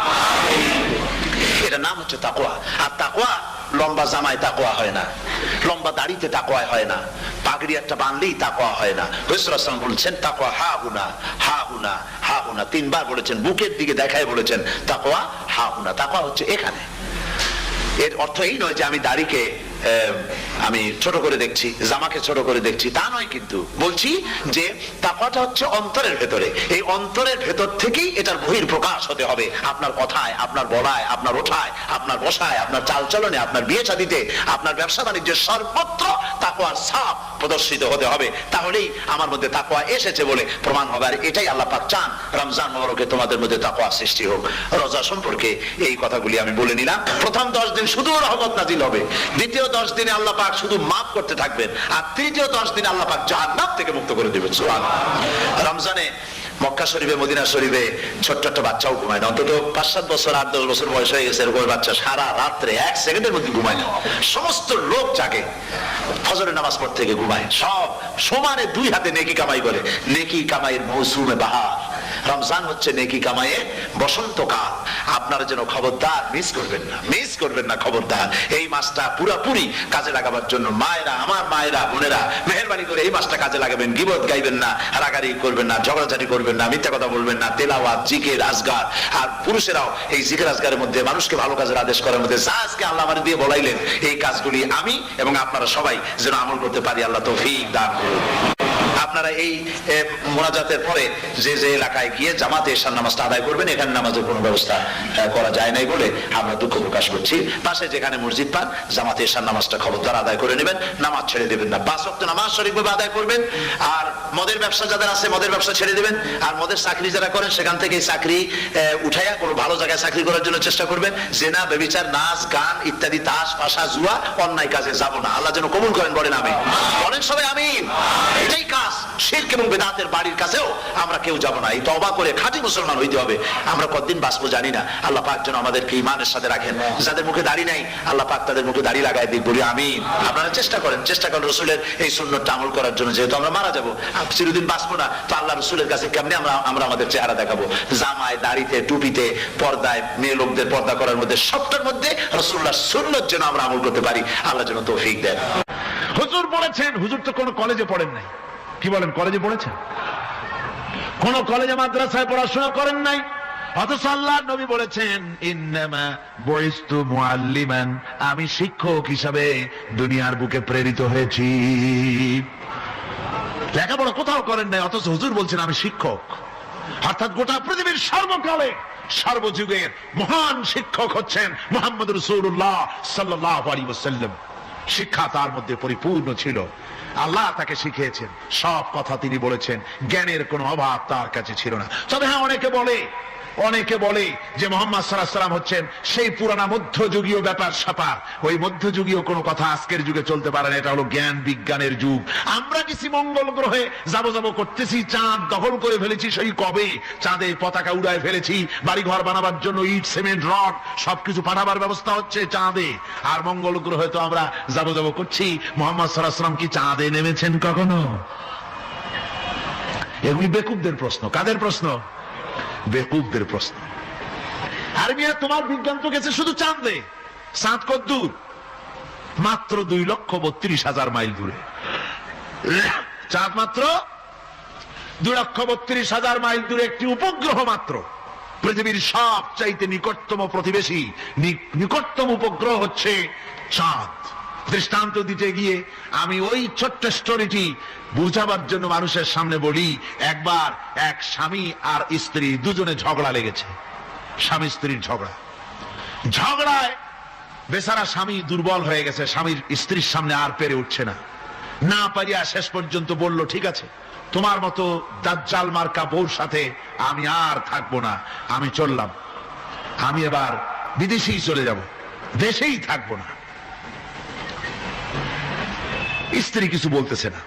এটার নাম হচ্ছে তাকওয়া। আর তাকওয়া লম্বা জামায় তাকওয়া হয় না, লম্বা দাড়িতে তাকওয়া হয় না, পাগড়ি একটা বানলেই তাকওয়া হয় না। রাসূল সাল্লাল্লাহু আলাইহি বলেছেন তাকওয়া হা হুনা, হা হুনা, হা হুনা, তিনবার বলেছেন, বুকের দিকে দেখায় বলেছেন তাকওয়া হা হুনা। তাকওয়া হচ্ছে এখানে। এর অর্থ এই নয় যে আমি দাড়িকে আমি ছোট করে দেখছি, জামাকে ছোট করে দেখছি, তা নয়। কিন্তু বলছি যে তাকওয়াটা হচ্ছে অন্তরের ভেতরে। এই অন্তরের ভেতর থেকেই এটার বহির প্রকাশ হতে হবে। আপনার কথায়, আপনার বলায়, আপনার ওঠায়, আপনার বসায়, আপনার চালচলনে, আপনার বিয়ে শাদীতে, আপনার ব্যবসা বাণিজ্যের সর্বত্র তাকওয়ার ছাপ প্রদর্শিত হতে হবে। তাহলেই আমার মধ্যে তাকওয়া এসেছে বলে প্রমাণ হবে। আর এটাই আল্লাহ পাক চান, রমজান মুবারকে তোমাদের মধ্যে তাকওয়া সৃষ্টি হোক। রোজা সম্পর্কে এই কথাগুলি আমি বলে নিলাম। প্রথম 10 দিন শুধু রহমত নাজিল হবে, দ্বিতীয় 10 দিনে আল্লাহ পাক শুধু মাফ করতে থাকবেন, আর তৃতীয় 10 দিনে আল্লাহ পাক জাহান্নাম থেকে মুক্ত করে দিবেন। সুবহানাল্লাহ। রমজানে মক্কা শরীফে, মদিনা শরীফে ছোট্ট একটা বাচ্চাও ঘুমায় না। অন্তত 5-7 বছর, 8-10 বছর বয়স হয়ে গেছে এরকম বাচ্চা সারা রাত্রে 1 সেকেন্ডের মধ্যে ঘুমায় না। সমস্ত লোক জাগে, ফজরের নামাজ পড়তে থেকে ঘুমায়, সব সমানে 2 হাতে নেকি কামাই করে। নেকি কামাইয়ের মৌসুমে বাহার। রমজান হচ্ছে নেকি কামাইয়ের বসন্তকাল। আপনারা যেন খবরদার মিস করবেন না, মিস করবেন না, খবরদার। এই মাসটা পুরোপুরি কাজে লাগাবার জন্য মায়েরা, আমার মায়েরা, বোনেরা, মেহেরবানি করে এই মাসটা কাজে লাগাবেন। গীবত গাইবেন না, রাগারাগি করবেন না, ঝগড়াঝাটি করবেন না, মিথ্যা কথা বলবেন না, তেলাওয়াত, জিকির, আজগার। আর পুরুষেরাও এই জিকির আজগারের মধ্যে, মানুষকে ভালো কাজের আদেশ করার মধ্যে যা আজকে আল্লাহ আমার দিয়ে বলাইলেন, এই কাজগুলি আমি এবং আপনারা সবাই যেন আমল করতে পারি। আল্লাহ তৌফিক দান করুন। আপনারা এই মোনাজাতের পরে যে যে এলাকায় গিয়ে জামাতে এশার নামাজটা আদায় করবেন। এখানে নামাজের কোনো ব্যবস্থা করা যায় নাই বলে আমরা দুঃখ প্রকাশ করছি। পাশে যেখানে মসজিদ পান, জামাতে এশার নামাজটা খবরদার আদায় করে নেবেন, নামাজ ছেড়ে দেবেন না। 5 ওয়াক্ত নামাজ সঠিকভাবে আদায় করবেন। আর মদের ব্যবসা যাদের আছে, মদের ব্যবসা ছেড়ে দেবেন। আর মদের চাকরি যারা করেন, সেখান থেকে চাকরি উঠাইয়া কোনো ভালো জায়গায় চাকরি করার জন্য চেষ্টা করবেন। জেনা, ব্যভিচার, নাচ, গান ইত্যাদি, তাস, পাশা, জুয়া, অন্যায় কাজে যাব না। আল্লাহ যেন কবুল করেন, বলেন আমিন। বলেন সবাই আমিন। এটাই কাজ। শিরক এবং বিদআতের বাড়ির কাছেও আমরা কেউ যাব না। এই তওবা করে খাঁটি মুসলমান হইতে হবে। আমরা কতদিন বাঁচবো জানি না। আল্লাহ পাক যেন আমাদেরকে ঈমানের সাথে রাখেন। যাদের মুখে দাড়ি নাই, আল্লাহ পাক তাদের মুখে দাড়ি লাগায় দিক, বলি আমিন। আপনারা চেষ্টা করেন রাসূলের এই সুন্নতটা আমল করার জন্য। যেহেতু আমরা মারা যাবো, চিরদিন বাঁচবো না, তো আল্লাহ রাসূলের কাছে কেমনে আমরা আমাদের চেহারা দেখাবো? জামায়, দাড়িতে, টুপিতে, পর্দায়, মেয়ে লোকদের পর্দা করার মধ্যে, সবটার মধ্যে রাসূলুল্লাহর সুন্নত যেন আমরা আমল করতে পারি। আল্লাহ যেন তৌফিক দেন। হুজুর বলেছেন, হুজুর তো কোনো কলেজে পড়েন নাই। কি বলেন, কলেজে পড়েছেন? কোন কলেজে মাদ্রাসায় পড়াশোনা করেন নাই। অথচ আল্লাহর নবী বলেছেন, ইন্নামা বুইস্তু মুআল্লিমান, আমি শিক্ষক হিসাবে দুনিয়ার বুকে প্রেরিত হয়েছি। লেখাপড়া কোথাও করেন নাই, অথচ হুজুর বলছেন আমি শিক্ষক। অর্থাৎ গোটা পৃথিবীর সর্বকালে, সর্বযুগের মহান শিক্ষক হচ্ছেন মুহাম্মদ রাসূলুল্লাহ সাল্লাল্লাহু আলাইহি ওয়াসাল্লাম। শিক্ষা তার মধ্যে পরিপূর্ণ ছিল। আল্লাহ তাকে শিখিয়েছেন, সব কথা তিনি বলেছেন, জ্ঞানের কোনো অভাব তার কাছে ছিল না। তবে হ্যাঁ, অনেকে বলে যে মুহাম্মদ সাল্লাল্লাহু আলাইহি ওয়াসাল্লাম হচ্ছেন সেই পুরানা মধ্যযুগীয় ব্যাপার স্যাপার। ওই মধ্যযুগীয় কোনো কথা আজকের যুগে চলতে পারে না। এটা হলো জ্ঞান বিজ্ঞানের যুগ। আমরা কিছু মঙ্গল গ্রহে যাবো করতেছি, চাঁদ দখল করে ফেলেছি সেই কবে, চাঁদে পতাকা উড়ায় ফেলেছি, বাড়ি ঘর বানাবার জন্য ইট, সিমেন্ট, রড সবকিছু পাঠাবার ব্যবস্থা হচ্ছে চাঁদে। আর মঙ্গল গ্রহে তো আমরা যাবো করছি। মুহাম্মদ সাল্লাল্লাহু আলাইহি ওয়াসাল্লাম কি চাঁদে নেমেছেন কখনো? এগুলি বেকুবদের প্রশ্ন। কাদের প্রশ্ন? বেকুবদের প্রশ্ন। আর মিয়া, তোমার বিজ্ঞান তো গেছে শুধু চাঁদে। চাঁদ কত দূর? মাত্র 2,32,000 মাইল দূরে। চাঁদ মাত্র 2,32,000 মাইল দূরে একটি উপগ্রহ মাত্র। পৃথিবীর সবচাইতে নিকটতম প্রতিবেশী, নিকটতম উপগ্রহ হচ্ছে চাঁদ। দৃষ্টান্ত দিতে গিয়ে আমি ওই ছোট্ট স্টোরিটি বুঝাবার জন্য মানুষের সামনে বলি। একবার এক স্বামী আর স্ত্রী দুজনে ঝগড়া লেগেছে। স্বামী স্ত্রীর ঝগড়ায় বেচারা স্বামী দুর্বল হয়ে গেছে। স্বামীর স্ত্রীর সামনে আর পেরে উঠছে না পারিয়া শেষ পর্যন্ত বলল, ঠিক আছে, তোমার মতো দাজ্জাল মার্কা বউর সাথে আমি আর থাকবো না, আমি চললাম। আমি এবার বিদেশেই চলে যাব, দেশেই থাকবো না। স্ত্রী কিছু বলতেছে না।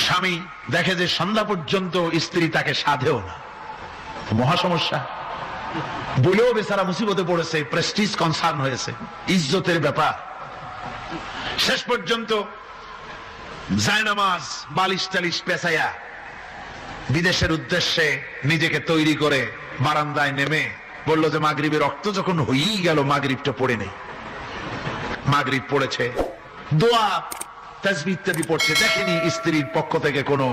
স্বামী দেখে যে সন্ধ্যা পর্যন্ত স্ত্রী তাকে সাধেও না, মহা সমস্যা। বলেও বেচারা মুসিবতে পড়েছে, প্রেস্টিজ কনসার্ন হয়েছে, ইজ্জতের ব্যাপার। শেষ পর্যন্ত জায়নামাজ বালিশ টালিশ পেঁচাইয়া বিদেশের উদ্দেশ্যে নিজেকে তৈরি করে বারান্দায় নেমে বললো যে মাগরিবের রক্ত যখন হয়েই গেল, মাগরিবটা পড়ে নেই। মাগরিব পড়েছে, দোয়া তাসবিহ ইত্যাদি পড়ছে, দেখেনি স্ত্রীর পক্ষ থেকে কোনো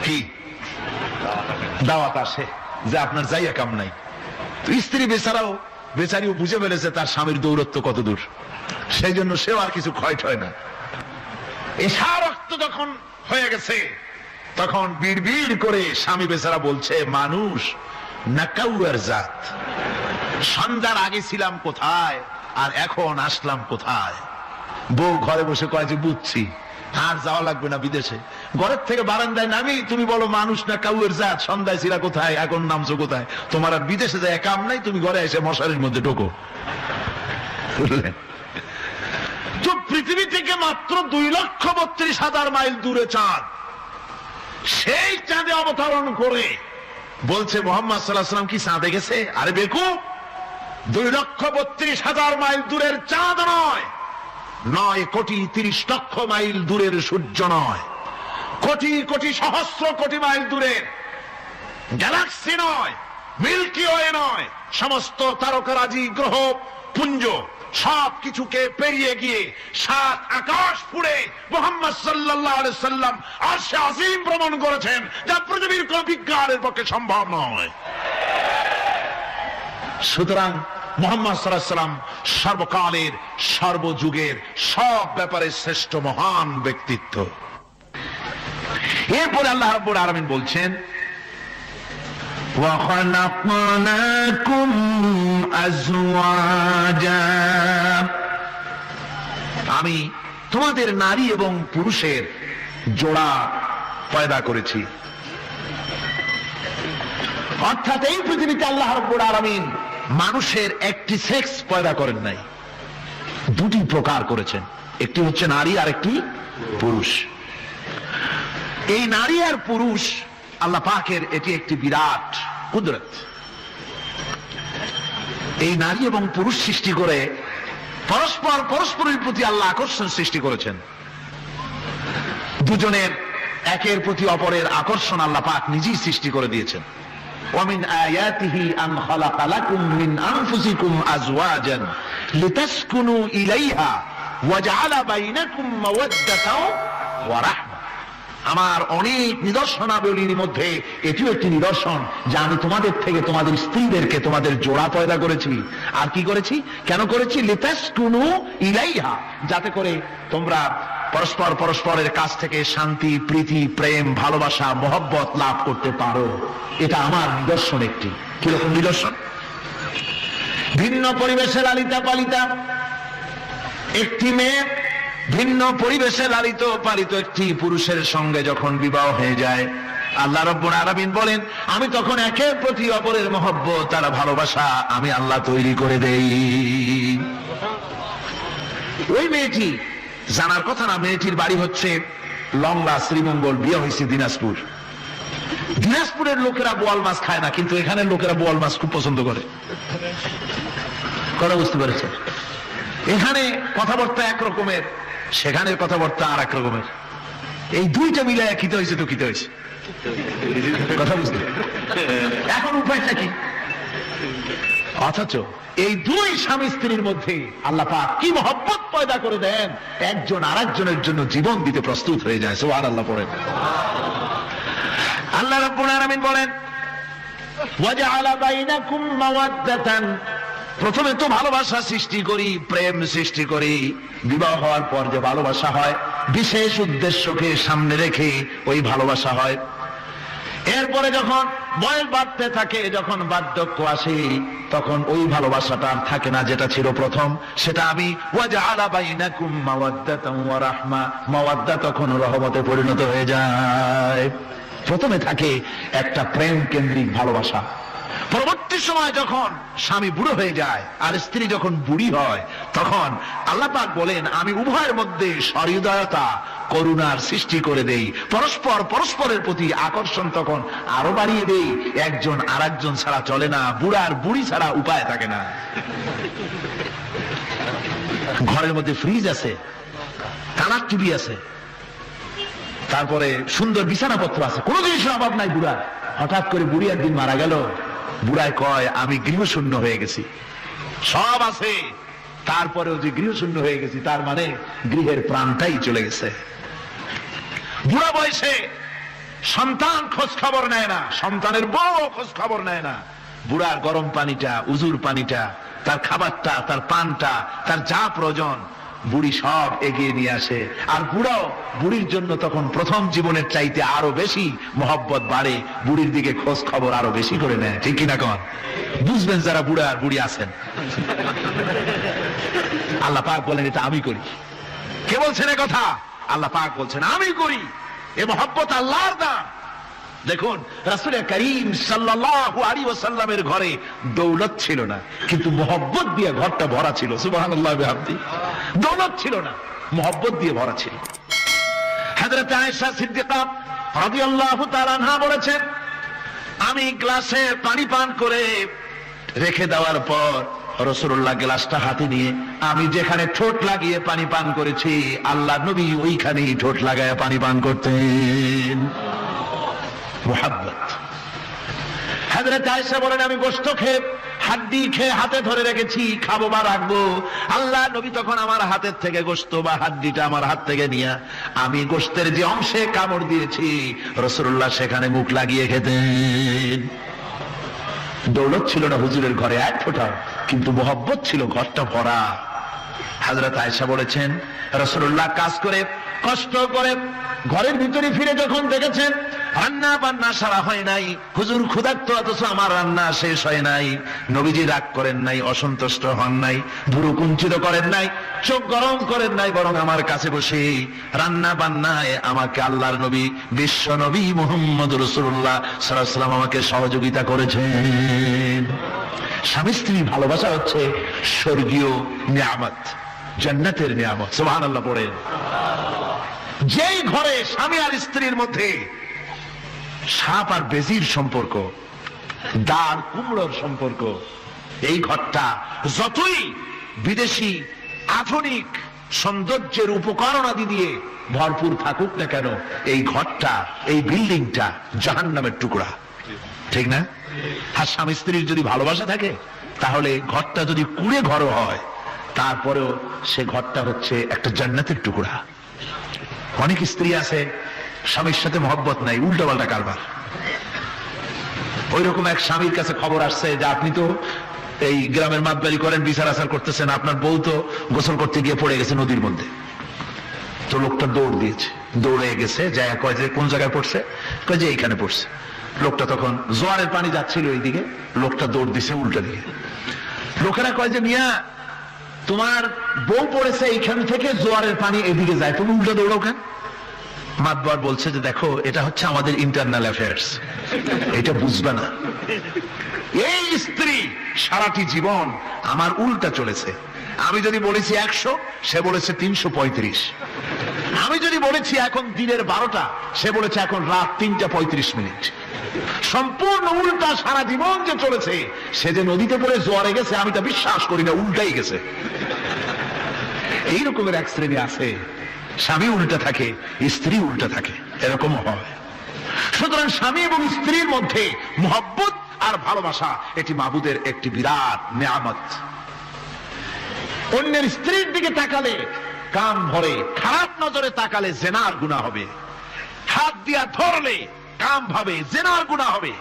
কি দাওয়াত আসে যে আপনার যাইয়া কাম নাই। তো স্ত্রী বেচারিও বুঝে ফেলেছে তার স্বামীর দৌরত্ব কত দূর, সেই জন্য সেও আর কিছু ক্ষয় হয় না। এসা রক্ত যখন হয়ে গেছে তখন বিড় করে স্বামী বেচারা বলছে, মানুষ নাকাউয়ার জাত, সন্ধ্যার আগে ছিলাম কোথায় আর এখন আসলাম কোথায়। বউ ঘরে বসে কয় যে বুঝছি, আর যাওয়া লাগবে না বিদেশে, ঘরের থেকে বারান্দায় নামি তুমি বলো মানুষ না কাউয়ের জাত, সন্ধ্যায় ছিলা কোথায় এখন নামছো কোথায়, তোমার আর বিদেশে যায় কাম নাই, তুমি ঘরে এসে মশারির মধ্যে ঢোকো। বুঝলেন? তো পৃথিবী থেকে মাত্র 2,32,000 মাইল দূরে চাঁদ, সেই চাঁদে অবতরণ করে বলছে মুহাম্মদ সাল্লাল্লাহু আলাইহি ওয়াসাল্লাম কি চাঁদে গেছে? আরে বেকুব, 2,32,000 মাইল দূরের চাঁদ নয়, 9,30,00,000 মাইল দূরের সূর্য নয়, কোটি কোটি সহস্র কোটি মাইল দূরের গ্যালাক্সি নয়, মিল্কি ওয়ে নয়, সমস্ত তারকারাজি গ্রহ পুঞ্জ সব কিছুকে পেরিয়ে গিয়ে 7 আকাশ ফুড়ে মুহাম্মদ সাল্লাল্লাহু আলাইহি সাল্লাম আরশে আজিম ভ্রমণ করেছেন, যা পৃথিবীর কোন বিজ্ঞানের পক্ষে সম্ভব নয়। সুতরাং মুহাম্মদ সাল্লাল্লাহু আলাইহি সাল্লাম সর্বকালের সর্বযুগের সব ব্যাপারে শ্রেষ্ঠ মহান ব্যক্তিত্ব। এরপরে আল্লাহ রাব্বুল আলামিন বলছেন, وَخَلَقْنَاكُمْ أَزْوَاجًا, আমি তোমাদের নারী এবং পুরুষের জোড়া পয়দা করেছি। অর্থাৎ এই পৃথিবীতে আল্লাহ রাব্বুল আলামিন মানুষের একটি সেক্স পয়দা করেন নাই, দুটি প্রকার করেছেন, একটি হচ্ছে নারী আর একটি পুরুষ। এই নারী আর পুরুষ আল্লাহ পাকের এটি একটি বিরাট কুদরত। এই নারী এবং পুরুষ সৃষ্টি করে পরস্পরের প্রতি আল্লাহ আকর্ষণ সৃষ্টি করেছেন। দুজনের একের প্রতি অপরের আকর্ষণ আল্লাহ পাক নিজেই সৃষ্টি করে দিয়েছেন। ومن آياته أن خلق لكم من أنفسكم أزواجا لتسكنوا إليها وجعل بينكم مودة ورحمة। আমার অনেক নিদর্শনাবলীর মধ্যে এটিও একটি নিদর্শন যে আমি তোমাদের থেকে তোমাদের স্ত্রীদেরকে তোমাদের জোড়া পয়দা করেছি। আর কি করেছি, কেন করেছি? লিতাসকুনু ইলাইহা, যাতে করে তোমরা পরস্পরের কাছ থেকে শান্তি, প্রীতি, প্রেম, ভালোবাসা, মহব্বত লাভ করতে পারো। এটা আমার নিদর্শন একটি। কিরকম নিদর্শন? ভিন্ন পরিবেশে লালিতা পালিতা একটি মেয়ে ভিন্ন পরিবেশে লালিত পালিত একটি পুরুষের সঙ্গে যখন বিবাহ হয়ে যায়, আল্লাহ রাব্বুল আলামিন বলেন আমি তখন একের প্রতি অপরের মহব্বত আর ভালোবাসা আমি আল্লাহ তৈরি করে দেই। ওই মেয়েটি জানার কথা না, মেয়েটির বাড়ি হচ্ছে লংলা শ্রীমঙ্গল, বিয়ে হয়েছে দিনাজপুর। দিনাজপুরের লোকেরা বোয়াল মাছ খায় না, কিন্তু এখানের লোকেরা বোয়াল মাছ খুব পছন্দ করে। কথা বুঝতে পেরেছে? এখানে কথাবার্তা এক রকমের, সেখানের কথাবার্তা আর এক রকমের। এই দুইটা মিলে খিতে হয়েছে তো খিতে হয়েছে। কথা বুঝতে এখন উপায়টা কি? অথচ এই দুই স্বামী স্ত্রীর মধ্যে আল্লাহ পাক কি মহব্বত পয়দা করে দেন, একজন আরেকজনের জন্য জীবন দিতে প্রস্তুত হয়ে যায়। সুবহানাল্লাহ পড়েন। আল্লাহ রাব্বুল আলামিন বলেন ওয়াজআলা বাইনাকুম মাওয়াদ্দাতান, প্রথমে তো ভালোবাসা সৃষ্টি করি, প্রেম সৃষ্টি করি। বিবাহ হওয়ার পর যে ভালোবাসা হয়, বিশেষ উদ্দেশ্যকে সামনে রেখে ওই ভালোবাসা হয়। এরপরে যখন বয়স বাড়তে থাকে, যখন বার্ধক্য আসে, তখন ওই ভালোবাসাটা আর থাকে না যেটা ছিল প্রথম। সেটা আমি ওয়াজআলা বাইনাকুম মাওয়াদ্দাতান ওয়া রাহমা, মাওয়াদ্দা তখন রহমতে পরিণত হয়ে যায়। প্রথমে থাকে একটা প্রেম কেন্দ্রিক ভালোবাসা, পরবর্তী পরবর্তী সময় যখন স্বামী বুড়ো হয়ে যায় আর স্ত্রী যখন বুড়ি হয়, তখন আল্লাহ পাক বলেন আমি উভয়ের মধ্যে সহৃদয়তা করুণার সৃষ্টি করে দেই, পরস্পরের প্রতি আকর্ষণ তখন আরো বাড়িয়ে দেই। একজন আরেকজন ছাড়া চলে না, বুড়ার বুড়ি ছাড়া উপায় থাকে না। ঘরের মধ্যে ফ্রিজ আছে, কালার টিভি আছে, তারপরে সুন্দর বিছানাপত্র আছে, কোনো জিনিসের অভাব নাই বুড়ার। হঠাৎ করে বুড়ি একদিন মারা গেল, বুড়ায় কয় আমি গৃহশূন্য হয়ে গেছি। সব আছে, তারপরেও যে গৃহশূন্য হয়ে গেছি, তার মানে গৃহের প্রাণটাই চলে গেছে। বুড়া বয়সে সন্তান খোঁজ খবর নেয় না, সন্তানের বউ খোঁজ খবর নেয় না। বুড়ার গরম পানিটা, উজুর পানিটা, তার খাবারটা, তার পানটা, তার যা প্রয়োজন বুড়ি সব এগিয়ে নিয়ে আসে। আর বুড়াও বুড়ির জন্য তখন প্রথম জীবনের চাইতে আরো বেশি মহব্বত বাড়ে, বুড়ির দিকে খোঁজ খবর আরো বেশি করে নেয়। ঠিক কিনা কন? বুঝবেন যারা বুড়া আর বুড়ি আছেন। আল্লাহ পাক বলেন এটা আমি করি। কে বলছেন এ কথা? আল্লাহ পাক বলছেন আমি করি। এ মহব্বত আল্লাহর দান। দেখুন রাসূল করিম সাল্লাল্লাহু আলাইহি ওয়াসাল্লামের ঘরে দৌলত ছিল না, কিন্তু মহব্বত দিয়ে ঘরটা ভরা ছিল। সুবহানাল্লাহ ওয়া বিহামদিহি। দৌলত ছিল না, মহব্বত দিয়ে ভরা ছিল। হযরত আয়েশা সিদ্দিকা রাদিয়াল্লাহু তাআলা আনহা বলেছেন আমি গ্লাসে পানি পান করে রেখে দেওয়ার পর রাসূলুল্লাহ গ্লাসটা হাতে নিয়ে আমি যেখানে ঠোঁট লাগিয়ে পানি পান করেছি, আল্লাহর নবী ওইখানেই ঠোঁট লাগায় পানি পান করতেন। মুহাব্বত। হযরত আয়েশা বলেন আমি গোশত খেয়ে হাড্ডি খেয়ে হাতে ধরে রেখেছি, খাবো বা রাখবো, আল্লাহ নবী তখন আমার হাতের থেকে গোশত বা হাড্ডিটা আমার হাত থেকে নিয়ে আমি গোশতের যে অংশে কামড় দিয়েছি রাসূলুল্লাহ সেখানে মুখ লাগিয়ে খেতেন। দৌলত ছিল না হুজুরের ঘরে এক ফোঁটা, কিন্তু মহব্বত ছিল ঘরটা ভরা। হযরত আয়েশা বলেছেন রাসূলুল্লাহ কাজ করে কষ্ট করে ঘরের ভিতরে ফিরে যখন দেখেছেন রান্না বান্না সারা হয় নাই, হুজুর ক্ষুধার্ত অথচ আমার রান্না শেষ হয় নাই, নবীজি রাগ করেন নাই, অসন্তুষ্ট হন নাই, ভুরু কুঞ্চিত করেন নাই, চোখ গরম করেন নাই, বরং আমার কাছে বসে রান্না বান্নায় আমাকে আল্লাহর নবী বিশ্ব নবী মুহাম্মদ রাসূলুল্লাহ সাল্লাল্লাহু আলাইহি ওয়াসাল্লাম আমাকে সহযোগিতা করেছেন। স্বামী স্ত্রী ভালোবাসা হচ্ছে স্বর্গীয় নিয়ামত, জান্নাতের নিয়ামত। সুবহানাল্লাহ পড়েন। যেই ঘরে স্বামী আর স্ত্রীর মধ্যে সাপ আর বেজির সম্পর্ক, ডাল কুমড়োর সম্পর্ক, এই ঘরটা যতই বিদেশি আধুনিক সৌন্দর্যের উপকরণাদি দিয়ে ভরপুর থাকুক না কেন, এই ঘরটা, এই বিল্ডিংটা জাহান্নামের টুকরা। ঠিক না? আর স্বামী স্ত্রীর যদি ভালোবাসা থাকে তাহলে ঘরটা যদি কুড়ে ঘর হয় তারপরেও সে ঘরটা হচ্ছে একটা জান্নাতের টুকরা। অনেক স্ত্রী আছে স্বামীর সাথে মহব্বত নাই, উল্টো পাল্টা কারবার। ওই রকম এক স্বামীর কাছে খবর আসছে যে আপনি তো এই গ্রামের মাতবাড়ি করেন, বিচার আচার করতেছেন, আপনার বউ তো গোসল করতে গিয়ে পড়ে গেছে নদীর মধ্যে। তো লোকটা দৌড় দিয়েছে, দৌড়ে গেছে, যায় কয় যে কোন জায়গায় পড়ছে, কয় যে এইখানে পড়ছে। লোকটা তখন জোয়ারের পানি যাচ্ছিল এইদিকে, লোকটা দৌড় দিছে উল্টা দিকে। লোকেরা কয় যে মিয়া তোমার বউ পড়েছে এইখান থেকে জোয়ারের পানি এদিকে যায়, তুমি উল্টা দৌড়াও কেন? মাতবার বলছে যে দেখো এটা হচ্ছে আমাদের ইন্টারনাল অ্যাফেয়ার্স, এটা বুঝবে না। এই স্ত্রী সারাটি জীবন আমার উল্টা চলেছে। আমি যদি বলেছি 100, সে বলেছে 335। আমি যদি বলেছি এখন দিনের 12টা, সে বলেছে এখন রাত 3টা 35 মিনিট। সম্পূর্ণ উল্টা সারা জীবন যে চলেছে। সে যে নদীতে পড়ে জোয়ারে গেছে আমি তা বিশ্বাস করি না, উল্টাই গেছে। এই রকমের এক শ্রেণী আছে, স্বামী উল্টা থাকে, স্ত্রী উল্টা থাকে, এরকম হয়। সুতরাং স্বামী এবং স্ত্রীর মধ্যে মহব্বত আর ভালোবাসা এটি মাবুদের একটি বিরাট নিয়ামত। অন্যের স্ত্রীর দিকে তাকালে কান ভরে, খারাপ নজরে তাকালে জেনার গুনাহ হবে, হাত দিয়া ধরলে কাম ভাবে জেনার গুনাহ হবে।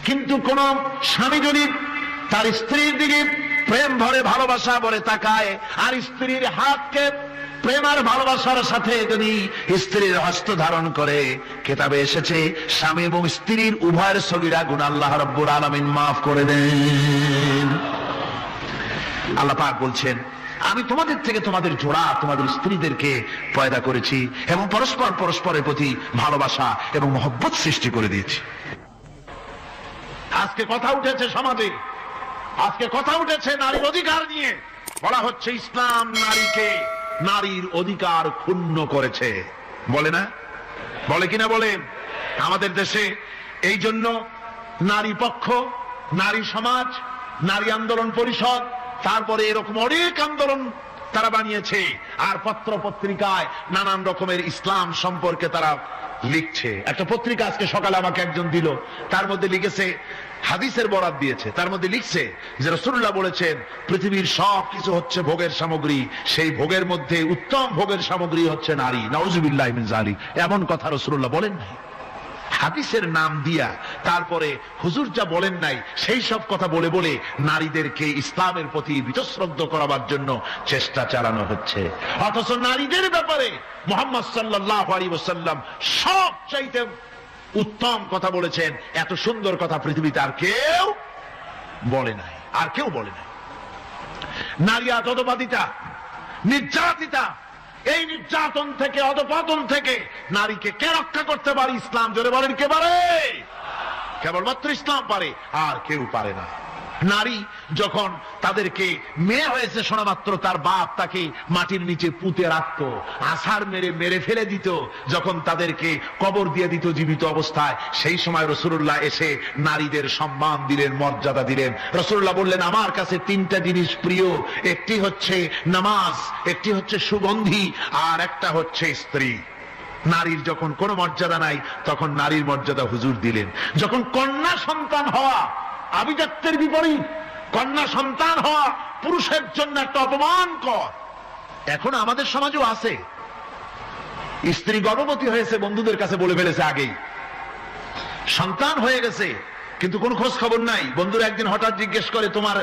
কিন্তু কোন স্বামী যদি তার স্ত্রীর দিকে প্রেম ভরে ভালোবাসা ভরে তাকায় আর স্ত্রীর হাতকে প্রেম আর ভালোবাসার সাথে যদি স্ত্রীর হস্ত ধারণ করে, কিতাবে এসেছে স্বামী এবং স্ত্রীর উভয়ের সগীরা গুনাহ আল্লাহ রাব্বুল আলামিন মাফ করে দেন। আল্লাহ পাক বলছেন আমি তোমাদের থেকে তোমাদের জোড়া, তোমাদের স্ত্রীদেরকে পয়দা করেছি এবং পরস্পরের প্রতি ভালোবাসা এবং মহব্বত সৃষ্টি করে দিয়েছি। আজ আজকে কথা উঠেছে সমাজে, আজকে কথা উঠেছে নারীর অধিকার নিয়ে। বলা হচ্ছে ইসলাম নারীর অধিকার ক্ষুণ্ণ করেছে, বলে না? বলে কিনা বলেন? আমাদের দেশে এই জন্য নারী পক্ষ, নারী সমাজ, নারী আন্দোলন পরিষদ, তারপরে এরকম অনেক আন্দোলন তারা বানিয়েছে। আর পত্র পত্রিকায় নানান রকমের ইসলাম সম্পর্কে তারা লিখছে। একটা পত্রিকা আজকে সকালে আমাকে একজন দিল, তার মধ্যে লিখেছে, হাদিসের বরাত দিয়েছে, তার মধ্যে লিখছে যে রাসূলুল্লাহ বলেছেন পৃথিবীর সব কিছু হচ্ছে ভোগের সামগ্রী, সেই ভোগের মধ্যে উত্তম ভোগের সামগ্রী হচ্ছে নারী। নাউযুবিল্লাহ মিন যালিক। এমন কথা রাসূলুল্লাহ বলেন নাই। হাদিসের নাম দিয়া তারপরে হুজুর যা বলেন নাই সেই সব কথা বলে বলে নারীদেরকে ইসলামের প্রতি বীতশ্রদ্ধ করাবার জন্য চেষ্টা চালানো হচ্ছে। অথচ নারীদের ব্যাপারে মুহাম্মদ সাল্লাল্লাহু আলাইহি ওয়াসাল্লাম সবচাইতে উত্তম কথা বলেছেন। এত সুন্দর কথা পৃথিবীতে আর কেউ বলে নাই, আর কেউ বলে নাই। নারী অধঃপাতিতা, নির্যাতিতা, এই নির্যাতন থেকে, অধঃপতন থেকে নারীকে কে রক্ষা করতে পারে? ইসলাম। জোরে বলেন, কে পারে? কেবলমাত্র ইসলাম পারে, আর কেউ পারে না। নারী যখন তাদেরকে মেয়ে হয়েছে শোনা মাত্র তার বাপ তাকে মাটির নিচে পুঁতে রাখতো, আছাড় মেরে ফেলে দিত। যখন তাদেরকে কবর দিয়ে দিত জীবিত অবস্থায়, সেই সময় রাসূলুল্লাহ এসে নারীদের সম্মান দিলেন, মর্যাদা দিলেন। রাসূলুল্লাহ বললেন, আমার কাছে তিনটা জিনিস প্রিয়, একটি হচ্ছে নামাজ, একটি হচ্ছে সুগন্ধি, আর একটা হচ্ছে স্ত্রী। নারীর যখন কোনো মর্যাদা নাই তখন নারীর মর্যাদা হুজুর দিলেন। যখন কন্যা সন্তান হওয়া আভিজাত্যের বিপরীত, কন্যা সন্তান হওয়া পুরুষের জন্য একটা অপমানকর। এখন আমাদের সমাজেও আছে, স্ত্রী গর্ভবতী হয়েছে, বন্ধুদের কাছে বলে ফেলেছে আগেই, সন্তান হয়ে গেছে, কিন্তু কোনো খোঁজ খবর নাই। বন্ধুরা একদিন হঠাৎ জিজ্ঞেস করে, তোমার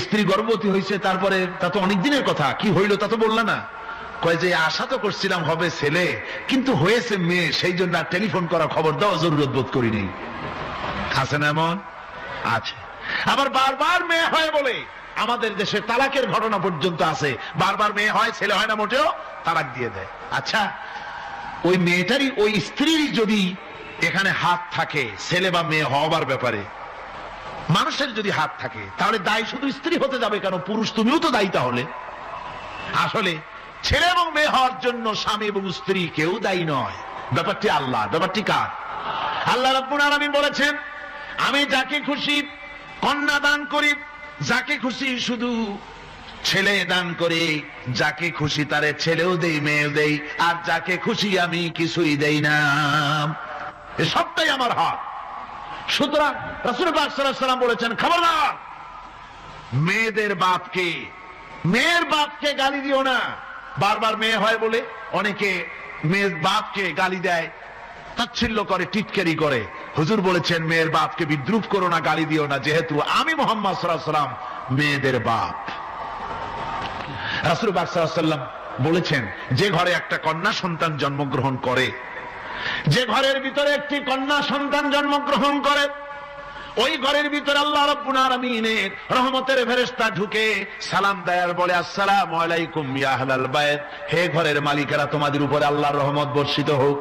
স্ত্রী গর্ভবতী হয়েছে? তারপরে তা তো অনেক দিনের কথা, কি হইল তা তো বললা না। কয় যে আশা তো করছিলাম হবে ছেলে, কিন্তু হয়েছে মেয়ে, সেই জন্য আর টেলিফোন করা, খবর দেওয়া জরুরত বোধ করিনি। আছে না এমন? আছে। আবার বারবার মেয়ে হয় বলে আমাদের দেশে তালাকের ঘটনা পর্যন্ত আছে। বারবার মেয়ে হয়, ছেলে হয় না মোটেও, তালাক দিয়ে দেয়। আচ্ছা, ওই মেয়েটারই, ওই স্ত্রীর যদি এখানে হাত থাকে ছেলে বা মেয়ে হওয়ার ব্যাপারে, মানুষের যদি হাত থাকে, তাহলে দায়ী শুধু স্ত্রী হতে যাবে কেন? পুরুষ তুমিও তো দায়ী তাহলে। আসলে ছেলে এবং মেয়ে হওয়ার জন্য স্বামী এবং স্ত্রী কেউ দায়ী নয়। ব্যাপারটি আল্লাহ। ব্যাপারটি কার? আল্লাহ রাব্বুল আলামিন বলেছেন, আমি যাকে খুশি কন্যা দান করি, যাকে খুশি শুধু ছেলে দান করি, যাকে খুশি তারে ছেলেও দেই, মেয়েও দেই, আর যাকে খুশি আমি কিছুই দেই না। এ সবটাই আমার হাত। সুতরাং রাসূল পাক সাল্লাল্লাহু আলাইহি ওয়াসাল্লাম বলেছেন, খবরদার মেয়েদের বাপকে, মেয়ের বাপকে গালি দিও না। বারবার মেয়ে হয় বলে অনেকে মেয়ের বাপকে গালি দেয়, তাচ্ছিল্য করে, টিটকারি করে। হুজুর বলেছেন, মেয়ের বাপকে বিদ্রুপ করো না, গালি দিও না, যেহেতু আমি মুহাম্মদ সাল্লাল্লাহু আলাইহি ওয়াসাল্লাম মেয়েদের বাপ। রাসূল পাক সাল্লাল্লাহু আলাইহি ওয়াসাল্লাম বলেছেন, যে ঘরে একটা কন্যা সন্তান জন্মগ্রহণ করে, যে ঘরের ভিতরে একটি কন্যা সন্তান জন্মগ্রহণ করে, ওই ঘরের ভিতরে আল্লাহ রাব্বুল আলামিনের রহমতের ফেরেশতা ঢুকে সালাম দেয় আর বলে, আসসালামু আলাইকুম ইয়া আহলাল বাইত, হে ঘরের মালিকেরা, তোমাদের উপরে আল্লাহর রহমত বর্ষিত হোক।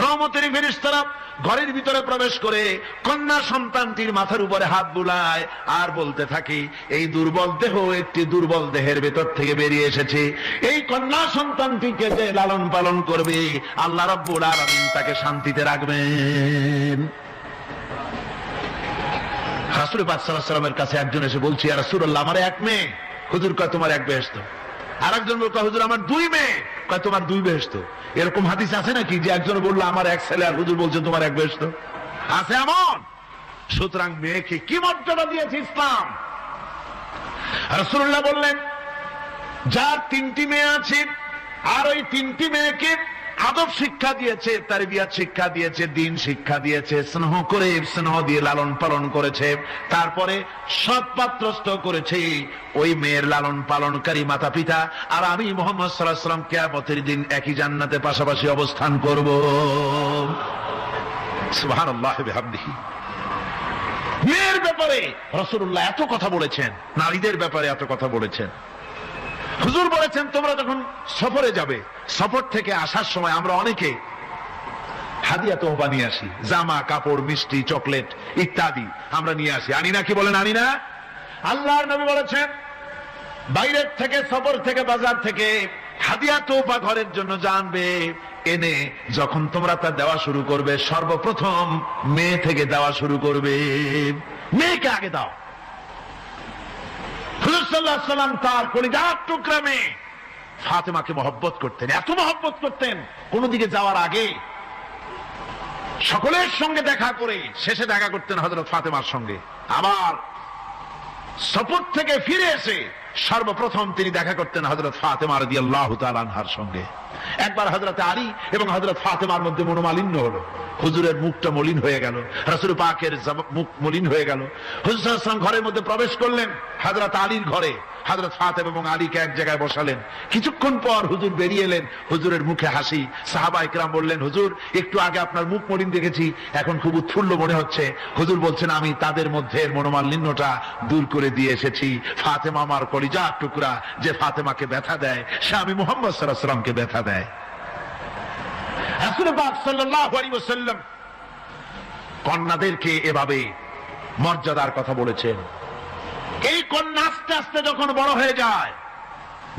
রহমতের ফেরেশতারা ঘরের ভিতরে প্রবেশ করে কন্যা সন্তানটির মাথার উপরে হাত বুলায় আর বলতে থাকে, এই দুর্বল দেহ একটি দুর্বল দেহের ভেতর থেকে বেরিয়ে এসেছে, এই কন্যা সন্তানটিকে যে লালন পালন করবে আল্লাহ রাব্বুল আলামিন তাকে শান্তিতে রাখবেন। রাসূল পাক সাল্লাল্লাহু আলাইহি ওয়াসাল্লামের কাছে একজন এসে বলছে, ইয়া রাসূলুল্লাহ, আমার এক মেয়ে। হুজুর কয়, তোমার এক বেহেশত। আর একজন বলল, হুজুর আমার দুই মেয়ে। কয়, তোমার দুই বেহেশত। এরকম হাদিস আছে নাকি যে একজন বললো আমার এক ছেলে, আর হুজুর বলছে তোমার এক বেহেশত? আছে এমন? সুতরাং মেয়েকে কি মর্যাদা দিয়েছে ইসলাম। রাসূলুল্লাহ বললেন, যার তিনটি মেয়ে আছে আর ওই তিনটি মেয়েকে আদব শিক্ষা দিয়েছে, তারবিয়াত শিক্ষা দিয়েছে, দ্বীন শিক্ষা দিয়েছে, স্নেহ করে, স্নেহ দিয়ে লালন পালন করেছে, তারপরে সৎপাত্রস্থ করেছে, ওই মেয়ের লালন পালনকারী মাতা পিতা আর আমি মুহাম্মদ সাল্লাল্লাহু আলাইহি ওয়াসাল্লাম কিয়ামতের দিন একই জান্নাতে পাশাপাশি অবস্থান করব। সুবহানাল্লাহ বিহামদিহি। মেয়ের ব্যাপারে রাসূলুল্লাহ এত কথা বলেছেন, নারীদের ব্যাপারে এত কথা বলেছেন। হুজুর বলেছেন, তোমরা যখন সফরে যাবে, সফর থেকে আসার সময় আমরা অনেকে হাদিয়া তোহফা নিয়ে আসি, জামা কাপড় মিষ্টি চকলেট ইত্যাদি আমরা নিয়ে আসি, আনি না? কি বলেন, আনি না? আল্লাহর নবী বলেছেন বাইরের থেকে, সফর থেকে, বাজার থেকে হাদিয়া তোহফা ঘরের জন্য জানবে, এনে যখন তোমরা তা দেওয়া শুরু করবে, সর্বপ্রথম মেয়ে থেকে দেওয়া শুরু করবে, মেয়েকে আগে দাও। হুজুর সাল্লাল্লাহু আলাইহি ওয়াসাল্লাম তার কলিজার টুকরা মেয়ে ফাতেমাকে মহব্বত করতেন, এত মহব্বত করতেন, কোন দিকে যাওয়ার আগে সকলের সঙ্গে দেখা করে শেষে দেখা করতেন হযরত ফাতেমার সঙ্গে। আবার সফর থেকে ফিরে এসে সর্বপ্রথম তিনি দেখা করতেন হযরত ফাতেমা রাদিয়াল্লাহু তাআলা আনহার সঙ্গে। একবার হযরত আলী এবং হযরত ফাতেমার মধ্যে মনোমালিন্য হলো, হুজুরের মুখটা মলিন হয়ে গেল, রাসূল পাকের মুখ মলিন হয়ে গেল। হুজুর সাল্লাল্লাহু আলাইহি ওয়াসাল্লাম ঘরের মধ্যে প্রবেশ করলেন, হযরত আলীর ঘরে হযরত ফাতেমা এবং আলীকে এক জায়গায় বসালেন। কিছুক্ষণ পর হুজুর বেরিয়ে এলেন, হুজুরের মুখে হাসি। সাহাবা ইকরাম বললেন, হুজুর একটু আগে আপনার মুখ মলিন দেখেছি, এখন খুব উৎফুল্ল মনে হচ্ছে। হুজুর বলছেন, আমি তাদের মধ্যে মনোমালিন্যটা দূর করে দিয়ে এসেছি। ফাতেমা আমার কলিজার টুকরা, যে ফাতেমাকে ব্যথা দেয় সে আমি মুহাম্মদ সাল্লাল্লাহু আলাইহি ওয়াসাল্লামকে ব্যথা দেয়। রাসূল পাক সাল্লাল্লাহু আলাইহি ওয়াসাল্লাম কন্যাদেরকে এভাবে মর্যাদার কথা বলেছেন। এই কন্যা আস্তে আস্তে যখন বড় হয়ে যায়,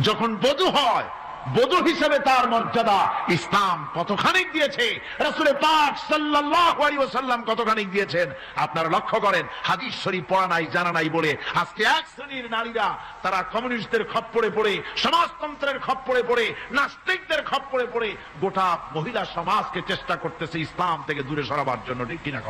যখন বধূ হয়, বধূ হিসেবে তার মর্যাদা ইসলাম কতখানি দিয়েছে, রাসূল পাক সাল্লাল্লাহু আলাইহি ওয়াসাল্লাম কতখানি দিয়েছেন আপনারা লক্ষ্য করেন। হাদিস শরীফ পড়া নাই, জানা নাই বলে আজকে এক শ্রেণীর নারীরা তারা কমিউনিস্টদের খপ্পরে পড়ে, সমাজতন্ত্রের খপ্পরে পড়ে, নাস্তিকদের খপ্পরে পড়ে গোটা মহিলা সমাজকে চেষ্টা করতেছে ইসলাম থেকে দূরে সরাবার জন্য, ঠিক কিনা?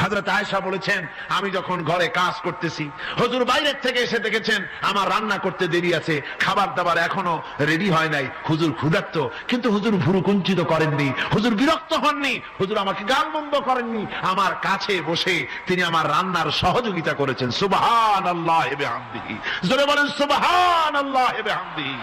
হযরত আয়েশা বলেছেন, আমি যখন ঘরে কাজ করতেছি, হুজুর বাইরের থেকে এসে দেখেছেন আমার রান্না করতে দেরি আছে, খাবার দাবার এখনো রেডি হয় নাই, হুজুর ক্ষুধার্ত, কিন্তু হুজুর ভুরু কুঞ্চিত করেননি, হুজুর বিরক্ত হননি, হুজুর আমাকে গালমন্দ করেননি, আমার কাছে বসে তিনি আমার রান্নার সহযোগিতা করেছেন। সুবহানাল্লাহি ওয়া বিহামদিহি, জোরে বলেন সুবহানাল্লাহি ওয়া বিহামদিহি।